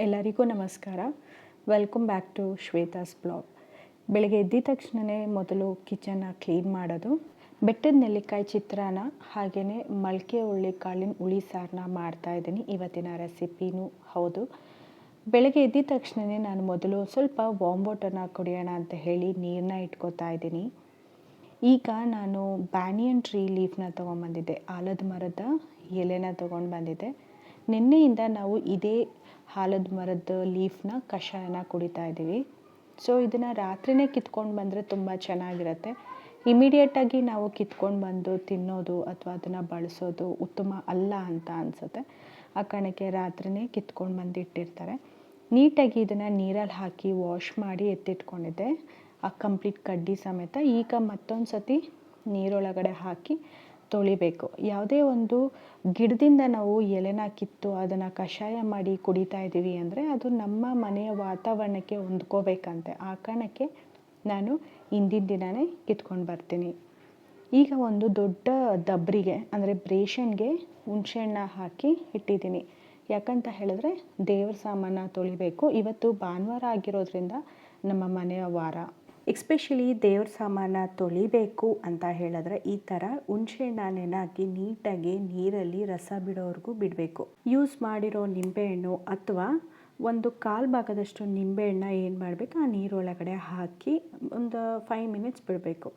ಎಲ್ಲರಿಗೂ ನಮಸ್ಕಾರ. Welcome back to Shwetha's blog. ಬೆಳಗ್ಗೆ ಎದ್ದ ತಕ್ಷಣವೇ ಮೊದಲು ಕಿಚನ್ನ ಕ್ಲೀನ್ ಮಾಡೋದು, ಬೆಟ್ಟದ ನೆಲ್ಲಿಕಾಯಿ ಚಿತ್ರಾನ್ನ ಹಾಗೆಯೇ ಮೊಳಕೆ ಹುರುಳಿಕಾಳಿನ ಹುಳಿ ಸಾರನ್ನ ಮಾಡ್ತಾಯಿದ್ದೀನಿ. ಇವತ್ತಿನ ರೆಸಿಪಿನೂ ಹೌದು. ಬೆಳಗ್ಗೆ ಎದ್ದ ತಕ್ಷಣವೇ ನಾನು ಮೊದಲು ಸ್ವಲ್ಪ ವಾರ್ಮ್ ವಾಟರ್ನ ಕುಡಿಯೋಣ ಅಂತ ಹೇಳಿ ನೀರನ್ನ ಇಟ್ಕೋತಾ ಇದ್ದೀನಿ. ಈಗ ನಾನು ಬ್ಯಾನಿಯನ್ ಟ್ರೀ ಲೀಫ್ನ ತೊಗೊಂಡ್ಬಂದಿದ್ದೆ, ಆಲದ ಮರದ ಎಲೆನ ತೊಗೊಂಡು ಬಂದಿದ್ದೆ. ನಿನ್ನೆಯಿಂದ ನಾವು ಇದೇ ಆಲದ ಮರದ ಲೀಫ್ನ ಕಷಾಯನ ಕುಡಿತಾ ಇದ್ದೀವಿ. ಸೊ ಇದನ್ನು ರಾತ್ರಿಯೇ ಕಿತ್ಕೊಂಡು ಬಂದರೆ ತುಂಬ ಚೆನ್ನಾಗಿರುತ್ತೆ. ಇಮಿಡಿಯೇಟಾಗಿ ನಾವು ಕಿತ್ಕೊಂಡು ಬಂದು ತಿನ್ನೋದು ಅಥವಾ ಅದನ್ನು ಬಳಸೋದು ಉತ್ತಮ ಅಲ್ಲ ಅಂತ ಅನಿಸುತ್ತೆ. ಆ ಕಾರಣಕ್ಕೆ ರಾತ್ರಿಯೇ ಕಿತ್ಕೊಂಡು ಬಂದು ಇಟ್ಟಿರ್ತಾರೆ. ನೀಟಾಗಿ ಇದನ್ನು ನೀರಲ್ಲಿ ಹಾಕಿ ವಾಶ್ ಮಾಡಿ ಎತ್ತಿಟ್ಕೊಂಡಿದ್ದೆ, ಆ ಕಂಪ್ಲೀಟ್ ಕಡ್ಡಿ ಸಮೇತ. ಈಗ ಮತ್ತೊಂದು ಸತಿ ನೀರೊಳಗಡೆ ಹಾಕಿ ತೊಳಿಬೇಕು. ಯಾವುದೇ ಒಂದು ಗಿಡದಿಂದ ನಾವು ಎಲೆನ ಕಿತ್ತು ಅದನ್ನು ಕಷಾಯ ಮಾಡಿ ಕುಡಿತಾ ಇದ್ದೀವಿ ಅಂದರೆ ಅದು ನಮ್ಮ ಮನೆಯ ವಾತಾವರಣಕ್ಕೆ ಹೊಂದ್ಕೋಬೇಕಂತೆ. ಆ ಕಾರಣಕ್ಕೆ ನಾನು ಹಿಂದಿನ ದಿನವೇ ಕಿತ್ಕೊಂಡು ಬರ್ತೀನಿ. ಈಗ ಒಂದು ದೊಡ್ಡ ದಬ್ರಿಗೆ ಅಂದರೆ ಬ್ರೇಷನ್ಗೆ ಹುಣಸೆಹಣ್ಣ ಹಾಕಿ ಇಟ್ಟಿದ್ದೀನಿ. ಯಾಕಂತ ಹೇಳಿದ್ರೆ ದೇವ್ರ ಸಾಮಾನ ತೊಳಿಬೇಕು. ಇವತ್ತು ಭಾನುವಾರ ಆಗಿರೋದ್ರಿಂದ ನಮ್ಮ ಮನೆಯ ವಾರ. ಎಸ್ಪೆಷಲಿ ದೇವ್ರ ಸಾಮಾನ ತೊಳಿಬೇಕು ಅಂತ ಹೇಳಿದ್ರೆ ಈ ಥರ ಹುಣಸೆಹಣ್ಣ ನೆನೆಹಾಕಿ ನೀಟಾಗಿ ನೀರಲ್ಲಿ ರಸ ಬಿಡೋವರೆಗೂ ಬಿಡಬೇಕು. ಯೂಸ್ ಮಾಡಿರೋ ನಿಂಬೆಹಣ್ಣು ಅಥವಾ ಒಂದು ಕಾಲು ಭಾಗದಷ್ಟು ನಿಂಬೆಹಣ್ಣ ಏನು ಮಾಡಬೇಕು, ಆ ನೀರೊಳಗಡೆ ಹಾಕಿ ಒಂದು 5 ಮಿನಿಟ್ಸ್ ಬಿಡಬೇಕು.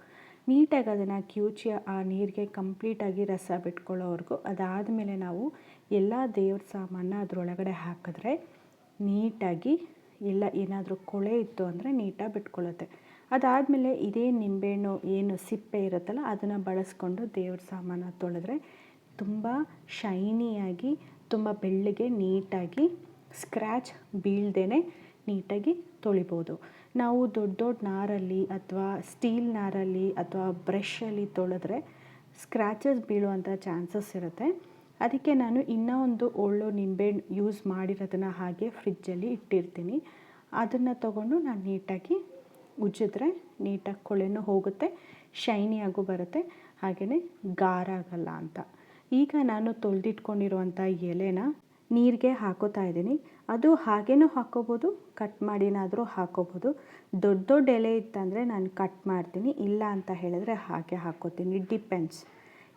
ನೀಟಾಗಿ ಅದನ್ನು ಕಿವುಚಿ ಆ ನೀರಿಗೆ ಕಂಪ್ಲೀಟಾಗಿ ರಸ ಬಿಟ್ಕೊಳ್ಳೋವರೆಗೂ. ಅದಾದಮೇಲೆ ನಾವು ಎಲ್ಲ ದೇವ್ರ ಸಾಮಾನ ಅದರೊಳಗಡೆ ಹಾಕಿದ್ರೆ ನೀಟಾಗಿ ಎಲ್ಲ ಏನಾದರೂ ಕೊಳೆ ಇತ್ತು ಅಂದರೆ ನೀಟಾಗಿ ಬಿಟ್ಕೊಳ್ಳುತ್ತೆ. ಅದಾದಮೇಲೆ ಇದೇ ನಿಂಬೆಹಣ್ಣು ಏನು ಸಿಪ್ಪೆ ಇರುತ್ತಲ್ಲ ಅದನ್ನು ಬಳಸ್ಕೊಂಡು ದೇವ್ರ ಸಾಮಾನು ತೊಳೆದ್ರೆ ತುಂಬ ಶೈನಿಯಾಗಿ, ತುಂಬ ಬೆಳ್ಳಗೆ, ನೀಟಾಗಿ ಸ್ಕ್ರ್ಯಾಚ್ ಬೀಳ್ದೇ ನೀಟಾಗಿ ತೊಳಿಬೋದು. ನಾವು ದೊಡ್ಡ ದೊಡ್ಡ ನಾರಲ್ಲಿ ಅಥವಾ ಸ್ಟೀಲ್ ನಾರಲ್ಲಿ ಅಥವಾ ಬ್ರಷಲ್ಲಿ ತೊಳೆದ್ರೆ ಸ್ಕ್ರ್ಯಾಚಸ್ ಬೀಳುವಂಥ ಚಾನ್ಸಸ್ ಇರುತ್ತೆ. ಅದಕ್ಕೆ ನಾನು ಇನ್ನೂ ಒಂದು ಒಳ್ಳೆ ನಿಂಬೆಹಣ್ಣು ಯೂಸ್ ಮಾಡಿರೋದನ್ನು ಹಾಗೆ ಫ್ರಿಜ್ಜಲ್ಲಿ ಇಟ್ಟಿರ್ತೀನಿ. ಅದನ್ನು ತೊಗೊಂಡು ನಾನು ನೀಟಾಗಿ ಉಜ್ಜಿದ್ರೆ ನೀಟಾಗಿ ಕೊಳೆನೂ ಹೋಗುತ್ತೆ, ಶೈನಿಯಾಗೂ ಬರುತ್ತೆ, ಹಾಗೆಯೇ ಗಾರ ಆಗಲ್ಲ ಅಂತ. ಈಗ ನಾನು ತೊಳೆದಿಟ್ಕೊಂಡಿರುವಂಥ ಎಲೆನ ನೀರಿಗೆ ಹಾಕೋತಾ ಇದ್ದೀನಿ. ಅದು ಹಾಗೇನೂ ಹಾಕೋಬೋದು, ಕಟ್ ಮಾಡಿನಾದರೂ ಹಾಕೋಬೋದು. ದೊಡ್ಡ ದೊಡ್ಡ ಎಲೆ ಇತ್ತಂದರೆ ನಾನು ಕಟ್ ಮಾಡ್ತೀನಿ, ಇಲ್ಲ ಅಂತ ಹೇಳಿದ್ರೆ ಹಾಗೆ ಹಾಕೋತೀನಿ, ಡಿಪೆಂಡ್ಸ್.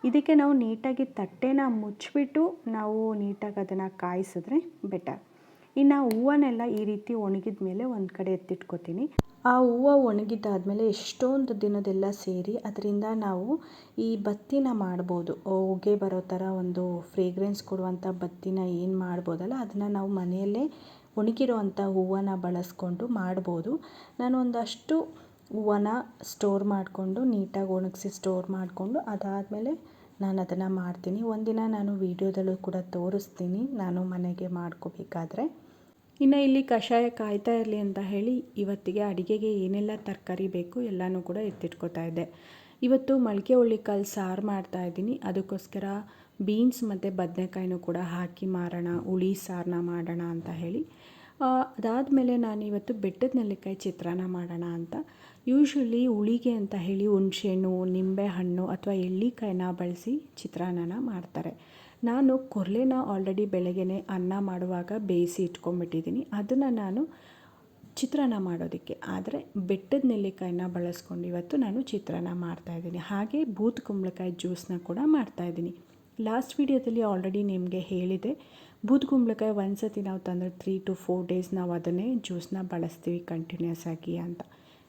ಇದಕ್ಕೆ ನಾವು ನೀಟಾಗಿ ತಟ್ಟೆನ ಮುಚ್ಚಿಬಿಟ್ಟು ನಾವು ನೀಟಾಗಿ ಅದನ್ನು ಕಾಯಿಸಿದ್ರೆ ಬೆಟರ್. ಇನ್ನು ಹೂವನ್ನೆಲ್ಲ ಈ ರೀತಿ ಒಣಗಿದ ಮೇಲೆ ಒಂದು ಕಡೆ ಎತ್ತಿಟ್ಕೊತೀನಿ. ಆ ಹೂವು ಒಣಗಿದ್ದಾದಮೇಲೆ ಎಷ್ಟೊಂದು ದಿನದೆಲ್ಲ ಸೇರಿ ಅದರಿಂದ ನಾವು ಈ ಬತ್ತಿನ ಮಾಡ್ಬೋದು. ಹೊಗೆ ಬರೋ ಥರ ಒಂದು ಫ್ರೇಗ್ರೆನ್ಸ್ ಕೊಡುವಂಥ ಬತ್ತಿನ ಏನು ಮಾಡ್ಬೋದಲ್ಲ, ಅದನ್ನು ನಾವು ಮನೆಯಲ್ಲೇ ಒಣಗಿರೋವಂಥ ಹೂವನ್ನು ಬಳಸ್ಕೊಂಡು ಮಾಡ್ಬೋದು. ನಾನು ಒಂದಷ್ಟು ಹೂವನ್ನ ಸ್ಟೋರ್ ಮಾಡಿಕೊಂಡು ನೀಟಾಗಿ ಒಣಗಿಸಿ ಸ್ಟೋರ್ ಮಾಡಿಕೊಂಡು ಅದಾದಮೇಲೆ ನಾನು ಅದನ್ನು ಮಾಡ್ತೀನಿ. ಒಂದಿನ ನಾನು ವಿಡಿಯೋದಲ್ಲೂ ಕೂಡ ತೋರಿಸ್ತೀನಿ ನಾನು ಮನೆಗೆ ಮಾಡ್ಕೋಬೇಕಾದ್ರೆ. ಇನ್ನು ಇಲ್ಲಿ ಕಷಾಯ ಕಾಯ್ತಾ ಇರಲಿ ಅಂತ ಹೇಳಿ ಇವತ್ತಿಗೆ ಅಡುಗೆಗೆ ಏನೆಲ್ಲ ತರಕಾರಿ ಬೇಕು ಎಲ್ಲನೂ ಕೂಡ ಎತ್ತಿಟ್ಕೊತಾ ಇದ್ದೆ. ಇವತ್ತು ಮೊಳಕೆ ಹುರುಳಿಕಾಳು ಸಾರು ಮಾಡ್ತಾಯಿದ್ದೀನಿ. ಅದಕ್ಕೋಸ್ಕರ ಬೀನ್ಸ್ ಮತ್ತು ಬದನೆಕಾಯಿನೂ ಕೂಡ ಹಾಕಿ ಮಾರೋಣ, ಹುಳಿ ಸಾರನ್ನ ಮಾಡೋಣ ಅಂತ ಹೇಳಿ. ಅದಾದಮೇಲೆ ನಾನು ಇವತ್ತು ಬೆಟ್ಟದ ನೆಲ್ಲಿಕಾಯಿ ಚಿತ್ರಾನ್ನ ಮಾಡೋಣ ಅಂತ. ಯೂಶ್ವಲಿ ಹುಳಿಗೆ ಅಂತ ಹೇಳಿ ಹುಣಸೆಹಣ್ಣು, ನಿಂಬೆಹಣ್ಣು ಅಥವಾ ಎಳ್ಳಿಕಾಯಿನ ಬಳಸಿ ಚಿತ್ರಾನ್ನನ ಮಾಡ್ತಾರೆ. ನಾನು ಕೊರ್ಲೆನ ಆಲ್ರೆಡಿ ಬೆಳಗ್ಗೆನೇ ಅನ್ನ ಮಾಡುವಾಗ ಬೇಯಿಸಿ ಇಟ್ಕೊಂಡ್ಬಿಟ್ಟಿದ್ದೀನಿ. ಅದನ್ನು ನಾನು ಚಿತ್ರಾನ್ನ ಮಾಡೋದಕ್ಕೆ, ಆದರೆ ಬೆಟ್ಟದ ನೆಲ್ಲಿಕಾಯಿನ ಬಳಸ್ಕೊಂಡು ಇವತ್ತು ನಾನು ಚಿತ್ರಾನ್ನ ಮಾಡ್ತಾಯಿದ್ದೀನಿ. ಹಾಗೆ ಬೂದು ಕುಂಬಳಕಾಯಿ ಜ್ಯೂಸನ್ನ ಕೂಡ ಮಾಡ್ತಾಯಿದ್ದೀನಿ. ಲಾಸ್ಟ್ ವಿಡಿಯೋದಲ್ಲಿ ಆಲ್ರೆಡಿ ನಿಮಗೆ ಹೇಳಿದೆ, ಬೂದು ಕುಂಬಳಕಾಯಿ ಒಂದು ಸತಿ ನಾವು ತಂದರೆ 3 to 4 days ನಾವು ಅದನ್ನೇ ಜ್ಯೂಸನ್ನ ಬಳಸ್ತೀವಿ ಕಂಟಿನ್ಯೂಸ್ ಆಗಿ ಅಂತ.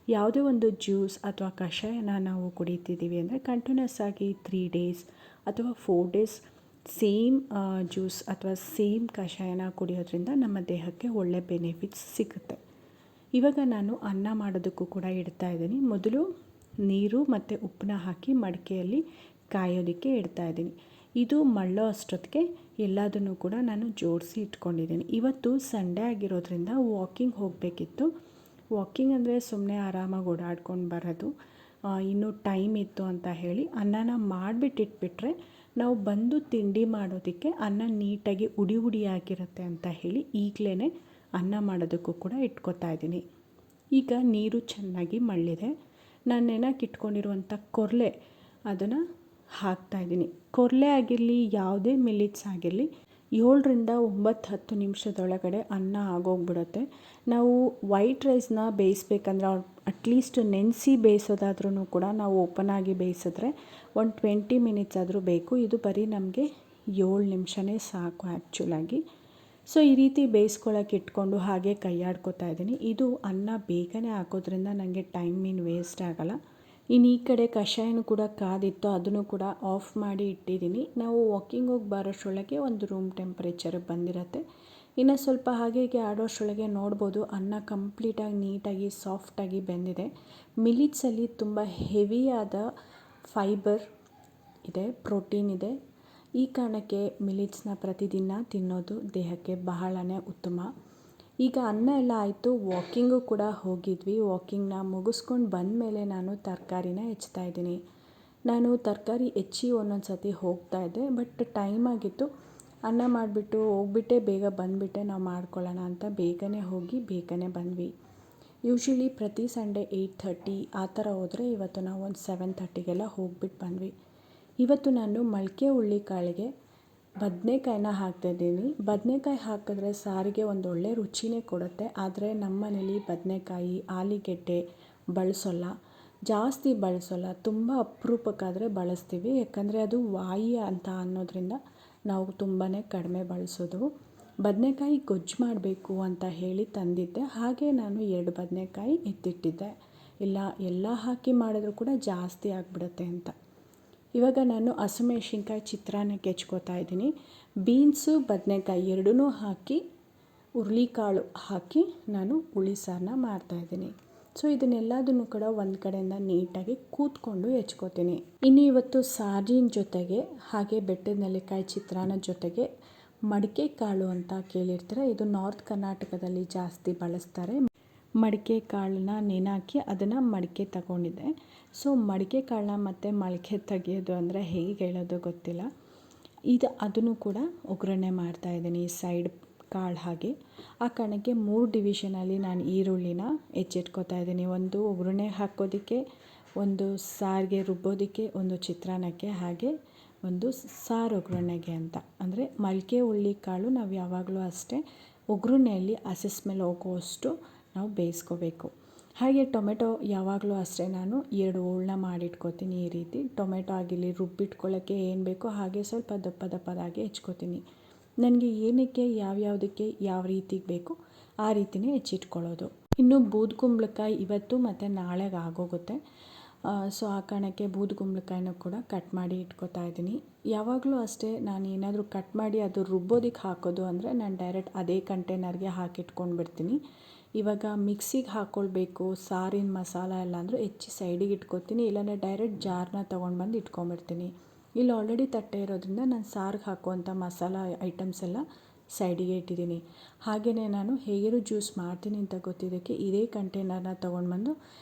ಯಾವುದೇ ಒಂದು ಜ್ಯೂಸ್ ಅಥವಾ ಕಷಾಯನ ನಾವು ಕುಡಿತಿದ್ದೀವಿ ಅಂದರೆ ಕಂಟಿನ್ಯೂಸ್ ಆಗಿ 3 days ಅಥವಾ 4 days ಸೇಮ್ ಜ್ಯೂಸ್ ಅಥವಾ ಸೇಮ್ ಕಷಾಯನ ಕುಡಿಯೋದ್ರಿಂದ ನಮ್ಮ ದೇಹಕ್ಕೆ ಒಳ್ಳೆ ಬೆನಿಫಿಟ್ಸ್ ಸಿಗುತ್ತೆ. ಇವಾಗ ನಾನು ಅನ್ನ ಮಾಡೋದಕ್ಕೂ ಕೂಡ ಇಡ್ತಾ ಇದ್ದೀನಿ. ಮೊದಲು ನೀರು ಮತ್ತು ಉಪ್ಪನ್ನ ಹಾಕಿ ಮಡಿಕೆಯಲ್ಲಿ ಕಾಯೋದಕ್ಕೆ ಇಡ್ತಾ ಇದ್ದೀನಿ. ಇದು ಮಳ್ಳೋ ಅಷ್ಟೊತ್ತಿಗೆ ಎಲ್ಲದನ್ನು ಕೂಡ ನಾನು ಜೋಡಿಸಿ ಇಟ್ಕೊಂಡಿದ್ದೀನಿ. ಇವತ್ತು ಸಂಡೇ ಆಗಿರೋದ್ರಿಂದ ವಾಕಿಂಗ್ ಹೋಗಬೇಕಿತ್ತು. ವಾಕಿಂಗ್ ಅಂದರೆ ಸುಮ್ಮನೆ ಆರಾಮಾಗಿ ಓಡಾಡ್ಕೊಂಡು ಬರೋದು. ಇನ್ನೂ ಟೈಮ್ ಇತ್ತು ಅಂತ ಹೇಳಿ ಅನ್ನನ ಮಾಡಿಬಿಟ್ಟಿಟ್ಬಿಟ್ರೆ ನಾವು ಬಂದು ತಿಂಡಿ ಮಾಡೋದಕ್ಕೆ ಅನ್ನ ನೀಟಾಗಿ ಉಡಿ ಉಡಿಯಾಗಿರುತ್ತೆ ಅಂತ ಹೇಳಿ ಈಗಲೇ ಅನ್ನ ಮಾಡೋದಕ್ಕೂ ಕೂಡ ಇಟ್ಕೊತಾ ಇದ್ದೀನಿ. ಈಗ ನೀರು ಚೆನ್ನಾಗಿ ಮಳ್ಳಿದೆ. ನಾನು ನೆನಕ್ಕೆ ಇಟ್ಕೊಂಡಿರುವಂಥ ಕೊರ್ಲೆ ಅದನ್ನು ಹಾಕ್ತಾಯಿದ್ದೀನಿ. ಕೊರ್ಲೆ ಆಗಿರಲಿ, ಯಾವುದೇ ಮಿಲ್ಲಿಟ್ಸ್ ಆಗಿರಲಿ, 7ರಿಂದ 9-10 ನಿಮಿಷದೊಳಗಡೆ ಅನ್ನ ಆಗೋಗ್ಬಿಡುತ್ತೆ. ನಾವು ವೈಟ್ ರೈಸ್ನ ಬೇಯಿಸ್ಬೇಕಂದ್ರೆ ಅಟ್ಲೀಸ್ಟ್ ನೆನೆಸಿ ಬೇಯಿಸೋದಾದ್ರೂ ಕೂಡ ನಾವು ಓಪನ್ ಆಗಿ ಬೇಯಿಸಿದ್ರೆ ಒಂದು 20 ಮಿನಿಟ್ಸ್ ಆದರೂ ಬೇಕು. ಇದು ಬರೀ ನಮಗೆ 7 ನಿಮಿಷನೇ ಸಾಕು ಆ್ಯಕ್ಚುಲಾಗಿ. ಸೊ ಈ ರೀತಿ ಬೇಯಿಸ್ಕೊಳ್ಳೋಕೆ ಇಟ್ಕೊಂಡು ಹಾಗೆ ಕೈಯಾಡ್ಕೊತಾ ಇದ್ದೀನಿ. ಇದು ಅನ್ನ ಬೇಗನೆ ಹಾಕೋದ್ರಿಂದ ನನಗೆ ಟೈಮಿನ ವೇಸ್ಟ್ ಆಗೋಲ್ಲ. ಇನ್ನು ಈ ಕಡೆ ಕಷಾಯನೂ ಕೂಡ ಕಾದಿತ್ತು, ಅದನ್ನು ಕೂಡ ಆಫ್ ಮಾಡಿ ಇಟ್ಟಿದ್ದೀನಿ. ನಾವು ವಾಕಿಂಗ್ ಹೋಗಿ ಬರೋಷ್ಟರೊಳಗೆ ಒಂದು ರೂಮ್ ಟೆಂಪ್ರೇಚರ್ಗೆ ಬಂದಿರತ್ತೆ. ಇನ್ನು ಸ್ವಲ್ಪ ಹಾಗೆ ಆಡೋಷ್ಟರೊಳಗೆ ನೋಡ್ಬೋದು ಅನ್ನ ಕಂಪ್ಲೀಟಾಗಿ ನೀಟಾಗಿ ಸಾಫ್ಟಾಗಿ ಬೆಂದಿದೆ. ಮಿಲಿಟ್ಸಲ್ಲಿ ತುಂಬ ಹೆವಿಯಾದ ಫೈಬರ್ ಇದೆ, ಪ್ರೋಟೀನ್ ಇದೆ. ಈ ಕಾರಣಕ್ಕೆ ಮಿಲಿಟ್ಸ್ನ ಪ್ರತಿದಿನ ತಿನ್ನೋದು ದೇಹಕ್ಕೆ ಬಹಳನೇ ಉತ್ತಮ. ಈಗ ಅನ್ನ ಎಲ್ಲ ಆಯಿತು, ವಾಕಿಂಗು ಕೂಡ ಹೋಗಿದ್ವಿ. ವಾಕಿಂಗ್ನ ಮುಗಿಸ್ಕೊಂಡು ಬಂದಮೇಲೆ ನಾನು ತರಕಾರಿನ ಹೆಚ್ಚುತ್ತಾ ನಾನು ತರಕಾರಿ ಹೆಚ್ಚಿ ಒಂದೊಂದು ಸತಿ ಹೋಗ್ತಾಯಿದ್ದೆ, ಬಟ್ ಟೈಮ್ ಆಗಿತ್ತು. ಅನ್ನ ಮಾಡಿಬಿಟ್ಟು ಹೋಗ್ಬಿಟ್ಟೆ ಬೇಗ ಬಂದುಬಿಟ್ಟೆ, ನಾವು ಮಾಡ್ಕೊಳ್ಳೋಣ ಅಂತ ಬೇಗನೆ ಹೋಗಿ ಬೇಗನೆ ಬಂದ್ವಿ. ಯೂಶ್ವಲಿ ಪ್ರತಿ ಸಂಡೇ 8:30 ಆ ಥರ ಹೋದರೆ ಇವತ್ತು ನಾವು ಒಂದು 7:30ಗೆಲ್ಲ ಹೋಗ್ಬಿಟ್ಟು ಬಂದ್ವಿ. ಇವತ್ತು ನಾನು ಮೊಳಕೆ ಹುರುಳಿಕಾಳಿಗೆ ಬದನೆಕಾಯಿನ ಹಾಕ್ತಾಯಿದ್ದೀನಿ. ಬದನೆಕಾಯಿ ಹಾಕಿದ್ರೆ ಸಾರಿಗೆ ಒಂದು ಒಳ್ಳೆ ರುಚಿನೇ ಕೊಡುತ್ತೆ. ಆದರೆ ನಮ್ಮ ಮನೇಲಿ ಬದನೆಕಾಯಿ, ಆಲೂಗೆಡ್ಡೆ ಬಳಸೋಲ್ಲ, ಜಾಸ್ತಿ ಬಳಸೋಲ್ಲ. ತುಂಬ ಅಪರೂಪಕ್ಕಾದರೆ ಬಳಸ್ತೀವಿ, ಯಾಕಂದರೆ ಅದು ವಾಯಿ ಅಂತ ಅನ್ನೋದ್ರಿಂದ ನಾವು ತುಂಬಾ ಕಡಿಮೆ ಬಳಸೋದು. ಬದನೆಕಾಯಿ ಗೊಜ್ಜು ಮಾಡಬೇಕು ಅಂತ ಹೇಳಿ ತಂದಿದ್ದೆ, ಹಾಗೆ ನಾನು 2 ಬದನೆಕಾಯಿ ಎತ್ತಿಟ್ಟಿದ್ದೆ. ಇಲ್ಲ ಎಲ್ಲ ಹಾಕಿ ಮಾಡಿದ್ರೂ ಕೂಡ ಜಾಸ್ತಿ ಆಗಿಬಿಡುತ್ತೆ ಅಂತ. ಇವಾಗ ನಾನು ಹಸಿಮೆಣ್ಸಿನ್ಕಾಯಿ ಚಿತ್ರಾನ್ನಕ್ಕೆ ಹೆಚ್ಕೋತಾ ಇದ್ದೀನಿ. ಬೀನ್ಸು ಬದನೆಕಾಯಿ ಎರಡೂ ಹಾಕಿ ಹುರುಳಿಕಾಳು ಹಾಕಿ ನಾನು ಹುಳಿ ಸಾರನ್ನ ಮಾಡ್ತಾಯಿದ್ದೀನಿ. ಸೊ ಇದನ್ನೆಲ್ಲದನ್ನು ಕೂಡ ಒಂದು ಕಡೆಯಿಂದ ನೀಟಾಗಿ ಕೂತ್ಕೊಂಡು ಹೆಚ್ಕೋತೀನಿ. ಇನ್ನು ಇವತ್ತು ಸಾರಿನ ಜೊತೆಗೆ ಹಾಗೆ ಬೆಟ್ಟದ ನೆಲ್ಲಿಕಾಯಿ ಚಿತ್ರಾನ್ನದ ಜೊತೆಗೆ ಮಡಿಕೆ ಕಾಳು ಅಂತ ಕೇಳಿರ್ತಾರೆ. ಇದು ನಾರ್ತ್ ಕರ್ನಾಟಕದಲ್ಲಿ ಜಾಸ್ತಿ ಬಳಸ್ತಾರೆ. ಮಡಿಕೆ ಕಾಳನ್ನ ನೆನೆಹಾಕಿ ಅದನ್ನು ಮಡಿಕೆ ತಗೊಂಡಿದ್ದೆ. ಸೊ ಮಡಿಕೆ ಕಾಳನ್ನ ಮತ್ತು ಮೊಳಕೆ ತೆಗೆಯೋದು ಅಂದರೆ ಹೇಗೆ ಹೇಳೋದು ಗೊತ್ತಿಲ್ಲ. ಅದನ್ನು ಕೂಡ ಒಗ್ಗರಣೆ ಮಾಡ್ತಾಯಿದ್ದೀನಿ ಸೈಡ್ ಕಾಳು ಹಾಗೆ. ಆ ಕಾರಣಕ್ಕೆ 3 ಡಿವಿಷನಲ್ಲಿ ನಾನು ಈರುಳ್ಳಿನ ಹೆಚ್ಚಿಟ್ಕೋತಾ ಇದ್ದೀನಿ. ಒಂದು ಒಗ್ಗರಣೆ ಹಾಕೋದಕ್ಕೆ, ಒಂದು ಸಾರಿಗೆ ರುಬ್ಬೋದಕ್ಕೆ, ಒಂದು ಚಿತ್ರಾನ್ನಕ್ಕೆ, ಹಾಗೆ ಒಂದು ಸಾರು ಒಗ್ಗರಣೆಗೆ ಅಂತ. ಅಂದರೆ ಮೊಳಕೆ ಹುರುಳಿಕಾಳು ನಾವು ಯಾವಾಗಲೂ ಅಷ್ಟೇ ಒಗ್ಗರಣೆಯಲ್ಲಿ ಹಸಿ ಸ್ಮೆಲ್ ಹೋಗುವಷ್ಟು ನಾವು ಬೇಯಿಸ್ಕೋಬೇಕು. ಹಾಗೆ ಟೊಮೆಟೊ ಯಾವಾಗಲೂ ಅಷ್ಟೇ ನಾನು 2 ಹೋಳನ್ನ ಮಾಡಿಟ್ಕೋತೀನಿ. ಈ ರೀತಿ ಟೊಮೆಟೊ ಆಗಿರಲಿ, ರುಬ್ಬಿಟ್ಕೊಳ್ಳೋಕ್ಕೆ ಏನು ಬೇಕೋ ಹಾಗೆ ಸ್ವಲ್ಪ ದಪ್ಪದಾಗಿ ಹೆಚ್ಕೋತೀನಿ. ನನಗೆ ಏನಕ್ಕೆ ಯಾವ್ಯಾವುದಕ್ಕೆ ಯಾವ ರೀತಿಗೆ ಬೇಕು ಆ ರೀತಿಯೇ ಹೆಚ್ಚಿಟ್ಕೊಳ್ಳೋದು. ಇನ್ನು ಬೂದುಗುಂಬಳಕಾಯಿ ಇವತ್ತು ಮತ್ತು ನಾಳೆಗೆ ಆಗೋಗುತ್ತೆ. ಸೊ ಆ ಕಾರಣಕ್ಕೆ ಬೂದುಗುಂಬಳಕಾಯಿನೂ ಕೂಡ ಕಟ್ ಮಾಡಿ ಇಟ್ಕೋತಾ ಇದ್ದೀನಿ. ಯಾವಾಗಲೂ ಅಷ್ಟೇ ನಾನು ಏನಾದರೂ ಕಟ್ ಮಾಡಿ ಅದು ರುಬ್ಬೋದಕ್ಕೆ ಹಾಕೋದು ಅಂದರೆ ನಾನು ಡೈರೆಕ್ಟ್ ಅದೇ ಕಂಟೈನರ್ಗೆ ಹಾಕಿಟ್ಕೊಂಡು ಬಿಡ್ತೀನಿ. ಇವಾಗ ಮಿಕ್ಸಿಗೆ ಹಾಕ್ಕೊಳ್ಬೇಕು ಸಾರಿನ ಮಸಾಲ ಎಲ್ಲ ಅಂದರೂ ಹೆಚ್ಚಿ ಸೈಡಿಗೆ ಇಟ್ಕೊತೀನಿ, ಇಲ್ಲಾಂದರೆ ಡೈರೆಕ್ಟ್ ಜಾರ್ನ ತೊಗೊಂಡು ಬಂದು ಇಟ್ಕೊಂಡ್ಬಿಡ್ತೀನಿ. ಇಲ್ಲಿ ಆಲ್ರೆಡಿ ತಟ್ಟೆ ಇರೋದ್ರಿಂದ ನಾನು ಸಾರಿಗೆ ಹಾಕುವಂಥ ಮಸಾಲ ಐಟಮ್ಸ್ ಎಲ್ಲ ಸೈಡಿಗೆ ಇಟ್ಟಿದ್ದೀನಿ. ಹಾಗೆಯೇ ನಾನು ಹೇಗಿರೋ ಜ್ಯೂಸ್ ಮಾಡ್ತೀನಿ ಅಂತ ಗೊತ್ತಿದ್ದಕ್ಕೆ ಇದೇ ಕಂಟೈನರ್ನ ತೊಗೊಂಡು ಬಂದು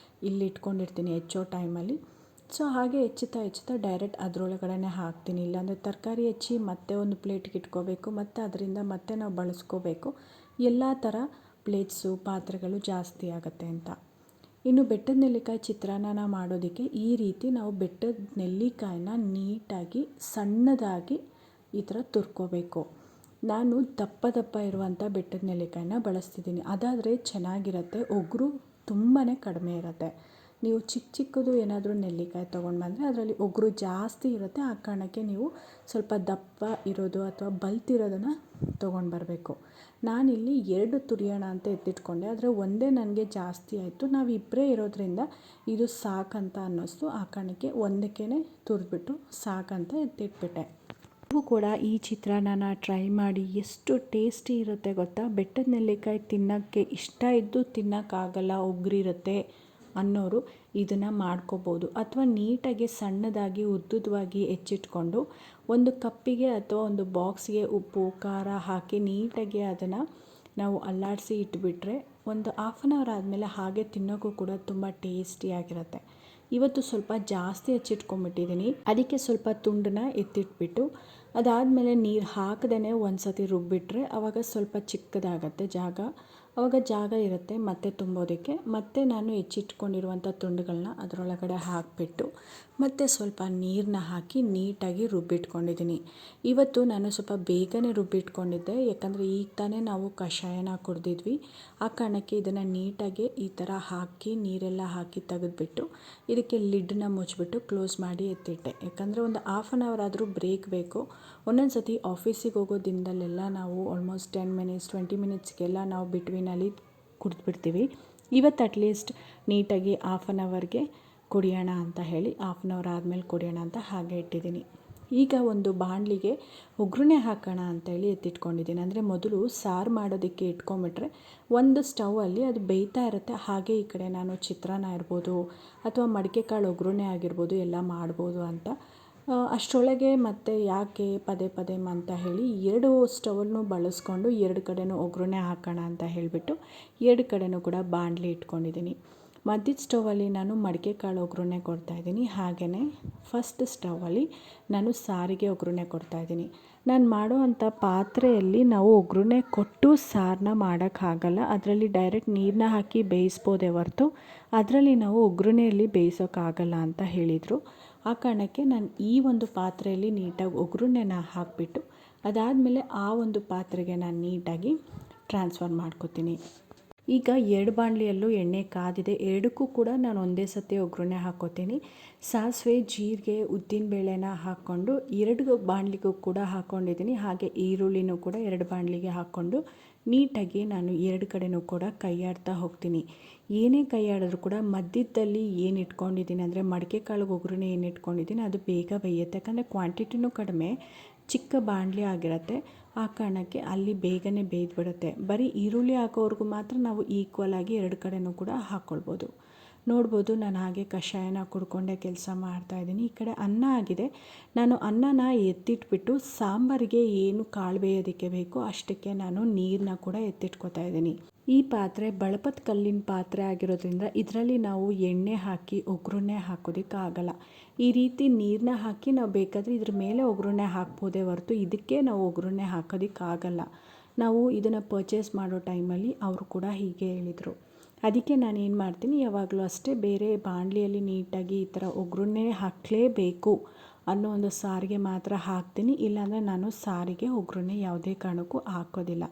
ಇಲ್ಲಿ ಇಟ್ಕೊಂಡಿರ್ತೀನಿ ಹೆಚ್ಚೋ ಟೈಮಲ್ಲಿ. ಸೊ ಹಾಗೆ ಹೆಚ್ಚುತ್ತಾ ಡೈರೆಕ್ಟ್ ಅದರೊಳಗಡೆ ಹಾಕ್ತೀನಿ. ಇಲ್ಲಾಂದರೆ ತರಕಾರಿ ಹೆಚ್ಚಿ ಮತ್ತೆ ಒಂದು ಪ್ಲೇಟ್ಗೆ ಇಟ್ಕೋಬೇಕು, ಮತ್ತು ಅದರಿಂದ ಮತ್ತೆ ನಾವು ಬಳಸ್ಕೋಬೇಕು. ಎಲ್ಲ ಥರ ಪ್ಲೇಟ್ಸು ಪಾತ್ರೆಗಳು ಜಾಸ್ತಿ ಆಗುತ್ತೆ ಅಂತ. ಇನ್ನು ಬೆಟ್ಟದ ನೆಲ್ಲಿಕಾಯಿ ಚಿತ್ರಾನ್ನ ಮಾಡೋದಕ್ಕೆ ಈ ರೀತಿ ನಾವು ಬೆಟ್ಟದ ನೆಲ್ಲಿಕಾಯಿನ ನೀಟಾಗಿ ಸಣ್ಣದಾಗಿ ಈ ಥರ ತುರ್ಕೋಬೇಕು. ನಾನು ದಪ್ಪ ಇರುವಂಥ ಬೆಟ್ಟದ ನೆಲ್ಲಿಕಾಯಿನ ಬಳಸ್ತಿದ್ದೀನಿ. ಅದಾದರೆ ಚೆನ್ನಾಗಿರುತ್ತೆ, ಒಗರು ತುಂಬಾ ಕಡಿಮೆ ಇರುತ್ತೆ. ನೀವು ಚಿಕ್ಕದು ಏನಾದರೂ ನೆಲ್ಲಿಕಾಯಿ ತೊಗೊಂಡು ಬಂದರೆ ಅದರಲ್ಲಿ ಒಗರು ಜಾಸ್ತಿ ಇರುತ್ತೆ. ಆ ಕಾರಣಕ್ಕೆ ನೀವು ಸ್ವಲ್ಪ ದಪ್ಪ ಇರೋದು ಅಥವಾ ಬಲ್ತಿರೋದನ್ನು ತೊಗೊಂಡು ಬರಬೇಕು. ನಾನಿಲ್ಲಿ 2 ತುರಿಯೋಣ ಅಂತ ಎತ್ತಿಟ್ಕೊಂಡೆ, ಆದರೆ ಒಂದೇ ನನಗೆ ಜಾಸ್ತಿ ಆಯಿತು. ನಾವು ಇಬ್ಬರೇ ಇರೋದ್ರಿಂದ ಇದು ಸಾಕಂತ ಅನ್ನಿಸ್ತು. ಆ ಕಾರಣಕ್ಕೆ ಒಂದಕ್ಕೇ ತುರಿದ್ಬಿಟ್ಟು ಸಾಕಂತ ಎತ್ತಿಟ್ಬಿಟ್ಟೆ. ನೀವು ಕೂಡ ಈ ಚಿತ್ರಾನ್ನ ಟ್ರೈ ಮಾಡಿ, ಎಷ್ಟು ಟೇಸ್ಟಿ ಇರುತ್ತೆ ಗೊತ್ತಾ. ಬೆಟ್ಟದ ನೆಲ್ಲಿಕಾಯಿ ತಿನ್ನೋಕ್ಕೆ ಇಷ್ಟ ಇದ್ದು ತಿನ್ನೋಕ್ಕಾಗಲ್ಲ, ಒಗ್ರಿರುತ್ತೆ ಅನ್ನೋರು ಇದನ್ನು ಮಾಡ್ಕೋಬೋದು. ಅಥವಾ ನೀಟಾಗಿ ಸಣ್ಣದಾಗಿ ಉದ್ದುದವಾಗಿ ಹೆಚ್ಚಿಟ್ಕೊಂಡು ಒಂದು ಕಪ್ಪಿಗೆ ಅಥವಾ ಒಂದು ಬಾಕ್ಸ್ಗೆ ಉಪ್ಪು ಖಾರ ಹಾಕಿ ನೀಟಾಗಿ ಅದನ್ನು ನಾವು ಅಲ್ಲಾಡಿಸಿ ಇಟ್ಬಿಟ್ರೆ ಒಂದು 1/2 ಅವರ್ ಆದಮೇಲೆ ಹಾಗೆ ತಿನ್ನೋಕ್ಕೂ ಕೂಡ ತುಂಬ ಟೇಸ್ಟಿಯಾಗಿರುತ್ತೆ. ಇವತ್ತು ಸ್ವಲ್ಪ ಜಾಸ್ತಿ ಹೆಚ್ಚಿಟ್ಕೊಂಡ್ಬಿಟ್ಟಿದ್ದೀನಿ, ಅದಕ್ಕೆ ಸ್ವಲ್ಪ ತುಂಡನ್ನ ಎತ್ತಿಟ್ಬಿಟ್ಟು ಅದಾದಮೇಲೆ ನೀರು ಹಾಕದೇ ಒಂದು ಸತಿ ರುಬ್ಬಿಟ್ರೆ ಆವಾಗ ಸ್ವಲ್ಪ ಚಿಕ್ಕದಾಗತ್ತೆ ಜಾಗ. ಆವಾಗ ಜಾಗ ಇರುತ್ತೆ ಮತ್ತೆ ತುಂಬೋದಕ್ಕೆ. ಮತ್ತೆ ನಾನು ಹೆಚ್ಚಿಟ್ಕೊಂಡಿರುವಂಥ ತುಂಡುಗಳನ್ನ ಅದರೊಳಗಡೆ ಹಾಕಿಬಿಟ್ಟು ಮತ್ತು ಸ್ವಲ್ಪ ನೀರನ್ನ ಹಾಕಿ ನೀಟಾಗಿ ರುಬ್ಬಿಟ್ಕೊಂಡಿದ್ದೀನಿ. ಇವತ್ತು ನಾನು ಸ್ವಲ್ಪ ಬೇಗನೆ ರುಬ್ಬಿಟ್ಕೊಂಡಿದ್ದೆ, ಯಾಕಂದರೆ ಈಗ ತಾನೇ ನಾವು ಕಷಾಯನ ಕುಡಿದಿದ್ವಿ. ಆ ಕಾರಣಕ್ಕೆ ಇದನ್ನು ನೀಟಾಗಿ ಈ ಥರ ಹಾಕಿ ನೀರೆಲ್ಲ ಹಾಕಿ ತೆಗೆದುಬಿಟ್ಟು ಇದಕ್ಕೆ ಲಿಡ್ಡನ್ನ ಮುಚ್ಚಿಬಿಟ್ಟು ಕ್ಲೋಸ್ ಮಾಡಿ ಎತ್ತಿಟ್ಟೆ. ಯಾಕಂದರೆ ಒಂದು ಹಾಫ್ ಆನ್ ಅವರ್ ಆದರೂ ಬ್ರೇಕ್ ಬೇಕು. ಒಂದೊಂದು ಸತಿ ಆಫೀಸಿಗೆ ಹೋಗೋ ದಿನದಲ್ಲೆಲ್ಲ ನಾವು ಆಲ್ಮೋಸ್ಟ್ 10 ಮಿನಿಟ್ಸ್ 20 ಮಿನಿಟ್ಸ್ಗೆಲ್ಲ ನಾವು ಬಿಟ್ವೀನಲ್ಲಿ ಕುಡಿದ್ಬಿಡ್ತೀವಿ. ಇವತ್ತು ಅಟ್ಲೀಸ್ಟ್ ನೀಟಾಗಿ ಹಾಫ್ ಆನ್ ಅವರ್ಗೆ ಕುಡಿಯೋಣ ಅಂತ ಹೇಳಿ ಹಾಫ್ ಆನ್ ಅವರ್ ಆದಮೇಲೆ ಕುಡಿಯೋಣ ಅಂತ ಹಾಗೆ ಇಟ್ಟಿದ್ದೀನಿ. ಈಗ ಒಂದು ಬಾಣಲಿಗೆ ಒಗ್ಗರಣೆ ಹಾಕೋಣ ಅಂತೇಳಿ ಎತ್ತಿಟ್ಕೊಂಡಿದ್ದೀನಿ. ಅಂದರೆ ಮೊದಲು ಸಾರು ಮಾಡೋದಕ್ಕೆ ಇಟ್ಕೊಂಬಿಟ್ರೆ ಒಂದು ಸ್ಟವಲ್ಲಿ ಅದು ಬೇಯ್ತಾ ಇರುತ್ತೆ, ಹಾಗೆ ಈ ಕಡೆ ನಾನು ಚಿತ್ರಾನ್ನ ಇರ್ಬೋದು ಅಥವಾ ಮಡಿಕೆ ಕಾಳು ಒಗ್ಗರಣೆ ಆಗಿರ್ಬೋದು ಎಲ್ಲ ಮಾಡ್ಬೋದು ಅಂತ. ಅಷ್ಟರೊಳಗೆ ಮತ್ತೆ ಯಾಕೆ ಪದೇ ಪದೇ ಅಂತ ಹೇಳಿ 2 ಸ್ಟವನ್ನು ಬಳಸ್ಕೊಂಡು 2 ಕಡೆನೂ ಒಗ್ಗರಣೆ ಹಾಕೋಣ ಅಂತ ಹೇಳಿಬಿಟ್ಟು 2 ಕಡೆನೂ ಕೂಡ ಬಾಣಲಿ ಇಟ್ಕೊಂಡಿದ್ದೀನಿ. ಮಧ್ಯದ ಸ್ಟವಲ್ಲಿ ನಾನು ಮಡಿಕೆ ಕಾಳು ಒಗ್ಗರಣೆ ಕೊಡ್ತಾಯಿದ್ದೀನಿ, ಹಾಗೆಯೇ ಫಸ್ಟ್ ಸ್ಟವಲ್ಲಿ ನಾನು ಸಾರಿಗೆ ಒಗ್ಗರಣೆ ಕೊಡ್ತಾಯಿದ್ದೀನಿ. ನಾನು ಮಾಡುವಂಥ ಪಾತ್ರೆಯಲ್ಲಿ ನಾವು ಒಗ್ಗರಣೆ ಕೊಟ್ಟು ಸಾರನ್ನ ಮಾಡೋಕ್ಕಾಗಲ್ಲ. ಅದರಲ್ಲಿ ಡೈರೆಕ್ಟ್ ನೀರನ್ನ ಹಾಕಿ ಬೇಯಿಸ್ಬೋದೇ ಹೊರತು ಅದರಲ್ಲಿ ನಾವು ಒಗ್ಗರಣೆಯಲ್ಲಿ ಬೇಯಿಸೋಕ್ಕಾಗಲ್ಲ ಅಂತ ಹೇಳಿದರು. ಆ ಕಾರಣಕ್ಕೆ ನಾನು ಈ ಒಂದು ಪಾತ್ರೆಯಲ್ಲಿ ನೀಟಾಗಿ ಒಗ್ಗರಣೆನ ಹಾಕಿಬಿಟ್ಟು ಅದಾದಮೇಲೆ ಆ ಒಂದು ಪಾತ್ರೆಗೆ ನಾನು ನೀಟಾಗಿ ಟ್ರಾನ್ಸ್ಫರ್ ಮಾಡ್ಕೊತೀನಿ. ಈಗ 2 ಬಾಣಲಿಯಲ್ಲೂ ಎಣ್ಣೆ ಕಾದಿದೆ, 2ಕ್ಕೂ ಕೂಡ ನಾನು ಒಂದೇ ಸತಿ ಒಗ್ಗರಣೆ ಹಾಕ್ಕೋತೀನಿ. ಸಾಸಿವೆ, ಜೀರಿಗೆ, ಉದ್ದಿನಬೇಳೆನ ಹಾಕ್ಕೊಂಡು 2 ಬಾಣಲಿಗೂ ಕೂಡ ಹಾಕ್ಕೊಂಡಿದ್ದೀನಿ. ಹಾಗೆ ಈರುಳ್ಳಿನೂ ಕೂಡ 2 ಬಾಣಲಿಗೆ ಹಾಕ್ಕೊಂಡು ನೀಟಾಗಿ ನಾನು 2 ಕಡೆನೂ ಕೂಡ ಕೈಯಾಡ್ತಾ ಹೋಗ್ತೀನಿ. ಏನೇ ಕೈಯಾಡಿದ್ರೂ ಕೂಡ ಮಧ್ಯದಲ್ಲಿ ಏನು ಇಟ್ಕೊಂಡಿದ್ದೀನಿ ಅಂದರೆ ಮಡಿಕೆ ಕಾಳು ಒಗ್ಗರಣೆ ಏನು ಇಟ್ಕೊಂಡಿದ್ದೀನಿ ಅದು ಬೇಗ ಬೇಯುತ್ತೆ. ಯಾಕಂದರೆ ಕ್ವಾಂಟಿಟಿನೂ ಕಡಿಮೆ, ಚಿಕ್ಕ ಬಾಣಲಿ ಆಗಿರುತ್ತೆ. ಆ ಕಾರಣಕ್ಕೆ ಅಲ್ಲಿ ಬೇಗನೆ ಬೇಯ್ದುಬಿಡುತ್ತೆ. ಬರೀ ಈರುಳ್ಳಿ ಹಾಕೋವರೆಗೂ ಮಾತ್ರ ನಾವು ಈಕ್ವಲ್ ಆಗಿ 2 ಕಡೆನೂ ಕೂಡ ಹಾಕ್ಕೊಳ್ಬೋದು. ನೋಡ್ಬೋದು ನಾನು ಹಾಗೆ ಕಷಾಯನ ಕುಡ್ಕೊಂಡೇ ಕೆಲಸ ಮಾಡ್ತಾಯಿದ್ದೀನಿ. ಈ ಕಡೆ ಅನ್ನ ಆಗಿದೆ. ನಾನು ಅನ್ನನ ಎತ್ತಿಟ್ಬಿಟ್ಟು ಸಾಂಬಾರಿಗೆ ಏನು ಕಾಳು ಬೇಯೋದಕ್ಕೆ ಬೇಕು ಅಷ್ಟಕ್ಕೆ ನಾನು ನೀರನ್ನ ಕೂಡ ಎತ್ತಿಟ್ಕೊತಾ ಇದ್ದೀನಿ. ಈ ಪಾತ್ರೆ ಬಳಪದ ಕಲ್ಲಿನ ಪಾತ್ರೆ ಆಗಿರೋದ್ರಿಂದ ಇದರಲ್ಲಿ ನಾವು ಎಣ್ಣೆ ಹಾಕಿ ಒಗ್ಗರಣೆ ಹಾಕೋದಕ್ಕಾಗಲ್ಲ. ಈ ರೀತಿ ನೀರನ್ನ ಹಾಕಿ ನಾವು ಬೇಕಾದರೆ ಇದ್ರ ಮೇಲೆ ಒಗ್ಗರಣೆ ಹಾಕ್ಬೋದೇ ಹೊರತು ಇದಕ್ಕೆ ನಾವು ಒಗ್ಗರಣೆ ಹಾಕೋದಕ್ಕಾಗಲ್ಲ. ನಾವು ಇದನ್ನು ಪರ್ಚೇಸ್ ಮಾಡೋ ಟೈಮಲ್ಲಿ ಅವರು ಕೂಡ ಹೀಗೆ ಹೇಳಿದರು. ಅದಕ್ಕೆ ನಾನು ಏನು ಮಾಡ್ತೀನಿ, ಯಾವಾಗಲೂ ಅಷ್ಟೇ ಬೇರೆ ಬಾಣಲಿಯಲ್ಲಿ ನೀಟಾಗಿ ಈ ಥರ ಒಗ್ಗರಣೆ ಹಾಕಲೇಬೇಕು ಅನ್ನೋ ಒಂದು ಸಾರಿಗೆ ಮಾತ್ರ ಹಾಕ್ತೀನಿ. ಇಲ್ಲಾಂದರೆ ನಾನು ಸಾರಿಗೆ ಒಗ್ಗರಣೆ ಯಾವುದೇ ಕಾರಣಕ್ಕೂ ಹಾಕೋದಿಲ್ಲ.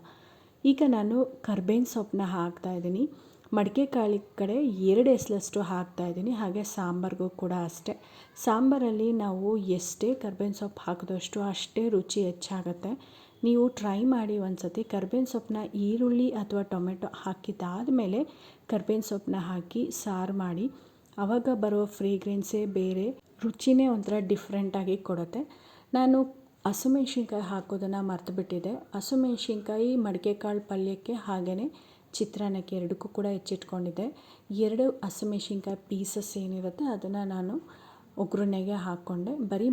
ಈಗ ನಾನು ಕರ್ಬೇವಿನ ಸೊಪ್ಪನ್ನ ಹಾಕ್ತಾಯಿದ್ದೀನಿ. ಮಡಿಕೆ ಕಾಳಿ ಕಡೆ 2 ಎಸಳಷ್ಟು ಹಾಕ್ತಾಯಿದ್ದೀನಿ. ಹಾಗೆ ಸಾಂಬಾರಿಗೂ ಕೂಡ ಅಷ್ಟೇ. ಸಾಂಬಾರಲ್ಲಿ ನಾವು ಎಷ್ಟೇ ಕರ್ಬೇವಿನ ಸೊಪ್ಪು ಹಾಕಿದಷ್ಟು ಅಷ್ಟೇ ರುಚಿ ಹೆಚ್ಚಾಗುತ್ತೆ. ನೀವು ಟ್ರೈ ಮಾಡಿ ಒಂದು ಸತಿ. ಕರ್ಬೇವಿನ ಸೊಪ್ಪನ್ನ ಈರುಳ್ಳಿ ಅಥವಾ ಟೊಮೆಟೊ ಹಾಕಿದ್ದಾದಮೇಲೆ ಕರ್ಬೇವಿನ ಸೊಪ್ಪನ್ನ ಹಾಕಿ ಸಾರು ಮಾಡಿ, ಆವಾಗ ಬರೋ ಫ್ರೇಗ್ರೆನ್ಸೇ ಬೇರೆ, ರುಚಿನೇ ಒಂಥರ ಡಿಫ್ರೆಂಟಾಗಿ ಕೊಡುತ್ತೆ. ನಾನು ಹಸಿಮೆಣ್ಸಿನ್ಕಾಯಿ ಹಾಕೋದನ್ನು ಮರ್ತುಬಿಟ್ಟಿದ್ದೆ. ಹಸಿಮೆಣ್ಸಿನ್ಕಾಯಿ ಮಡಿಕೆ ಕಾಳು ಪಲ್ಯಕ್ಕೆ ಹಾಗೆಯೇ ಚಿತ್ರಾನ್ನಕ್ಕೆ 2ಕ್ಕೂ ಕೂಡ ಹೆಚ್ಚಿಟ್ಕೊಂಡಿದ್ದೆ. 2 ಹಸಿಮೆಣ್ಸಿನ್ಕಾಯಿ ಪೀಸಸ್ ಏನಿರುತ್ತೆ ಅದನ್ನು ನಾನು ಒಗ್ಗರಣೆಗೆ ಹಾಕ್ಕೊಂಡೆ. ಬರೀ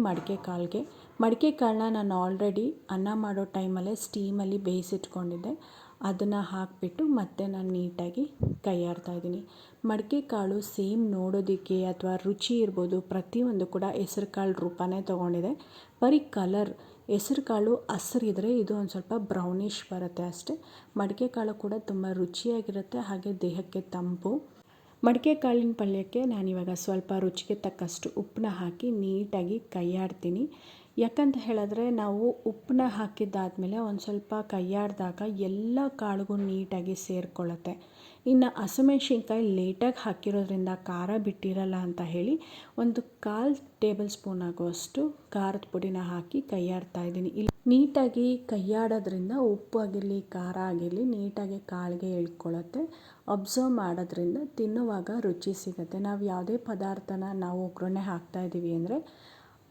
ಮಡಿಕೆ ಕಾಳನ್ನ ನಾನು ಆಲ್ರೆಡಿ ಅನ್ನ ಮಾಡೋ ಟೈಮಲ್ಲೇ ಸ್ಟೀಮಲ್ಲಿ ಬೇಯಿಸಿಟ್ಕೊಂಡಿದ್ದೆ. ಅದನ್ನು ಹಾಕಿಬಿಟ್ಟು ಮತ್ತೆ ನಾನು ನೀಟಾಗಿ ಕೈಯಾಡ್ತಾಯಿದ್ದೀನಿ. ಮಡಿಕೆ ಕಾಳು ಸೇಮ್ ನೋಡೋದಕ್ಕೆ ಅಥವಾ ರುಚಿ ಇರ್ಬೋದು, ಪ್ರತಿಯೊಂದು ಕೂಡ ಹೆಸರು ಕಾಳು ರೂಪನೇ ತೊಗೊಂಡಿದೆ. ಬರೀ ಕಲರ್ ಹೆಸರು ಕಾಳು ಹಸಿರಿದ್ರೆ ಇದು ಒಂದು ಸ್ವಲ್ಪ ಬ್ರೌನಿಷ್ ಬರುತ್ತೆ ಅಷ್ಟೇ. ಮಡಿಕೆ ಕಾಳು ಕೂಡ ತುಂಬ ರುಚಿಯಾಗಿರುತ್ತೆ, ಹಾಗೆ ದೇಹಕ್ಕೆ ತಂಪು. ಮಡಿಕೆ ಕಾಳಿನ ಪಲ್ಯಕ್ಕೆ ನಾನಿವಾಗ ಸ್ವಲ್ಪ ರುಚಿಗೆ ತಕ್ಕಷ್ಟು ಉಪ್ಪನ್ನ ಹಾಕಿ ನೀಟಾಗಿ ಕೈಯಾಡ್ತೀನಿ. ಯಾಕಂತ ಹೇಳಿದ್ರೆ ನಾವು ಉಪ್ಪನ್ನ ಹಾಕಿದ್ದಾದಮೇಲೆ ಒಂದು ಸ್ವಲ್ಪ ಕೈಯಾಡಿದಾಗ ಎಲ್ಲ ಕಾಳಿಗೂ ನೀಟಾಗಿ ಸೇರಿಕೊಳ್ಳುತ್ತೆ. ಇನ್ನು ಹಸಿಮೆಣ್ಸಿನ್ಕಾಯಿ ಲೇಟಾಗಿ ಹಾಕಿರೋದ್ರಿಂದ ಖಾರ ಬಿಟ್ಟಿರಲ್ಲ ಅಂತ ಹೇಳಿ 1/4 ಟೇಬಲ್ ಸ್ಪೂನ್ ಆಗುವಷ್ಟು ಖಾರದ ಪುಡಿನ ಹಾಕಿ ಕೈಯಾಡ್ತಾಯಿದ್ದೀನಿ. ಇಲ್ಲಿ ನೀಟಾಗಿ ಕೈಯಾಡೋದ್ರಿಂದ ಉಪ್ಪು ಆಗಿರಲಿ ಖಾರ ಆಗಿರಲಿ ನೀಟಾಗಿ ಕಾಳಿಗೆ ಇಳ್ಕೊಳ್ಳುತ್ತೆ. ಅಬ್ಸರ್ವ್ ಮಾಡೋದ್ರಿಂದ ತಿನ್ನುವಾಗ ರುಚಿ ಸಿಗುತ್ತೆ. ನಾವು ಯಾವುದೇ ಪದಾರ್ಥನ ನಾವು ಒಗ್ಗರಣೆ ಹಾಕ್ತಾಯಿದ್ದೀವಿ ಅಂದರೆ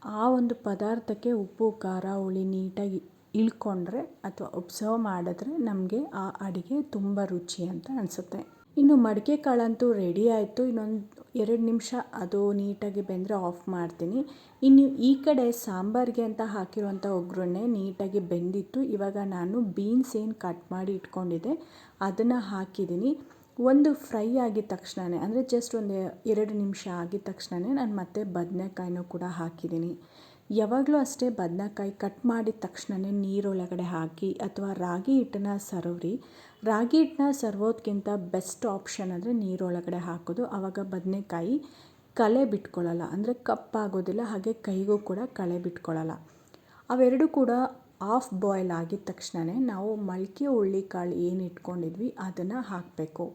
ಆ ಒಂದು ಪದಾರ್ಥಕ್ಕೆ ಉಪ್ಪು ಖಾರ ಹುಳಿ ನೀಟಾಗಿ ಇಳ್ಕೊಂಡ್ರೆ ಅಥವಾ ಒಬ್ಸರ್ವ್ ಮಾಡಿದ್ರೆ ನಮಗೆ ಆ ಅಡುಗೆ ತುಂಬ ರುಚಿ ಅಂತ ಅನಿಸುತ್ತೆ. ಇನ್ನು ಮಡಿಕೆ ಕಾಳಂತೂ ರೆಡಿ ಆಯಿತು. ಇನ್ನೊಂದು 2 ನಿಮಿಷ ಅದು ನೀಟಾಗಿ ಬೆಂದರೆ ಆಫ್ ಮಾಡ್ತೀನಿ. ಇನ್ನು ಈ ಕಡೆ ಸಾಂಬಾರಿಗೆ ಅಂತ ಹಾಕಿರುವಂಥ ಒಗ್ಗರಣೆ ನೀಟಾಗಿ ಬೆಂದಿತ್ತು. ಇವಾಗ ನಾನು ಬೀನ್ಸ್ ಏನು ಕಟ್ ಮಾಡಿ ಇಟ್ಕೊಂಡಿದ್ದೆ ಅದನ್ನು ಹಾಕಿದ್ದೀನಿ. ಒಂದು ಫ್ರೈ ಆಗಿದ ತಕ್ಷಣವೇ ಅಂದರೆ ಜಸ್ಟ್ ಒಂದು 2 ನಿಮಿಷ ಆಗಿದ ತಕ್ಷಣವೇ ನಾನು ಮತ್ತೆ ಬದನೆಕಾಯಿನೂ ಕೂಡ ಹಾಕಿದ್ದೀನಿ. ಯಾವಾಗಲೂ ಅಷ್ಟೇ ಬದನೆಕಾಯಿ ಕಟ್ ಮಾಡಿದ ತಕ್ಷಣವೇ ನೀರೊಳಗಡೆ ಹಾಕಿ ಅಥವಾ ರಾಗಿ ಹಿಟ್ಟನ್ನ ಸರವ್ರಿ. ರಾಗಿ ಹಿಟ್ಟನ್ನ ಸರವೋದ್ಕಿಂತ ಬೆಸ್ಟ್ ಆಪ್ಷನ್ ಅಂದರೆ ನೀರೊಳಗಡೆ ಹಾಕೋದು. ಆವಾಗ ಬದನೆಕಾಯಿ ಕಲೆ ಬಿಟ್ಕೊಳ್ಳಲ್ಲ, ಅಂದರೆ ಕಪ್ಪಾಗೋದಿಲ್ಲ, ಹಾಗೆ ಕೈಗೂ ಕೂಡ ಕಳೆ ಬಿಟ್ಕೊಳ್ಳಲ್ಲ. ಅವೆರಡೂ ಕೂಡ ಹಾಫ್ ಬಾಯ್ಲ್ ಆಗಿದ ತಕ್ಷಣವೇ ನಾವು ಮೊಳಕೆ ಹುರುಳಿಕಾಳು ಏನು ಇಟ್ಕೊಂಡಿದ್ವಿ ಅದನ್ನು ಹಾಕಬೇಕು.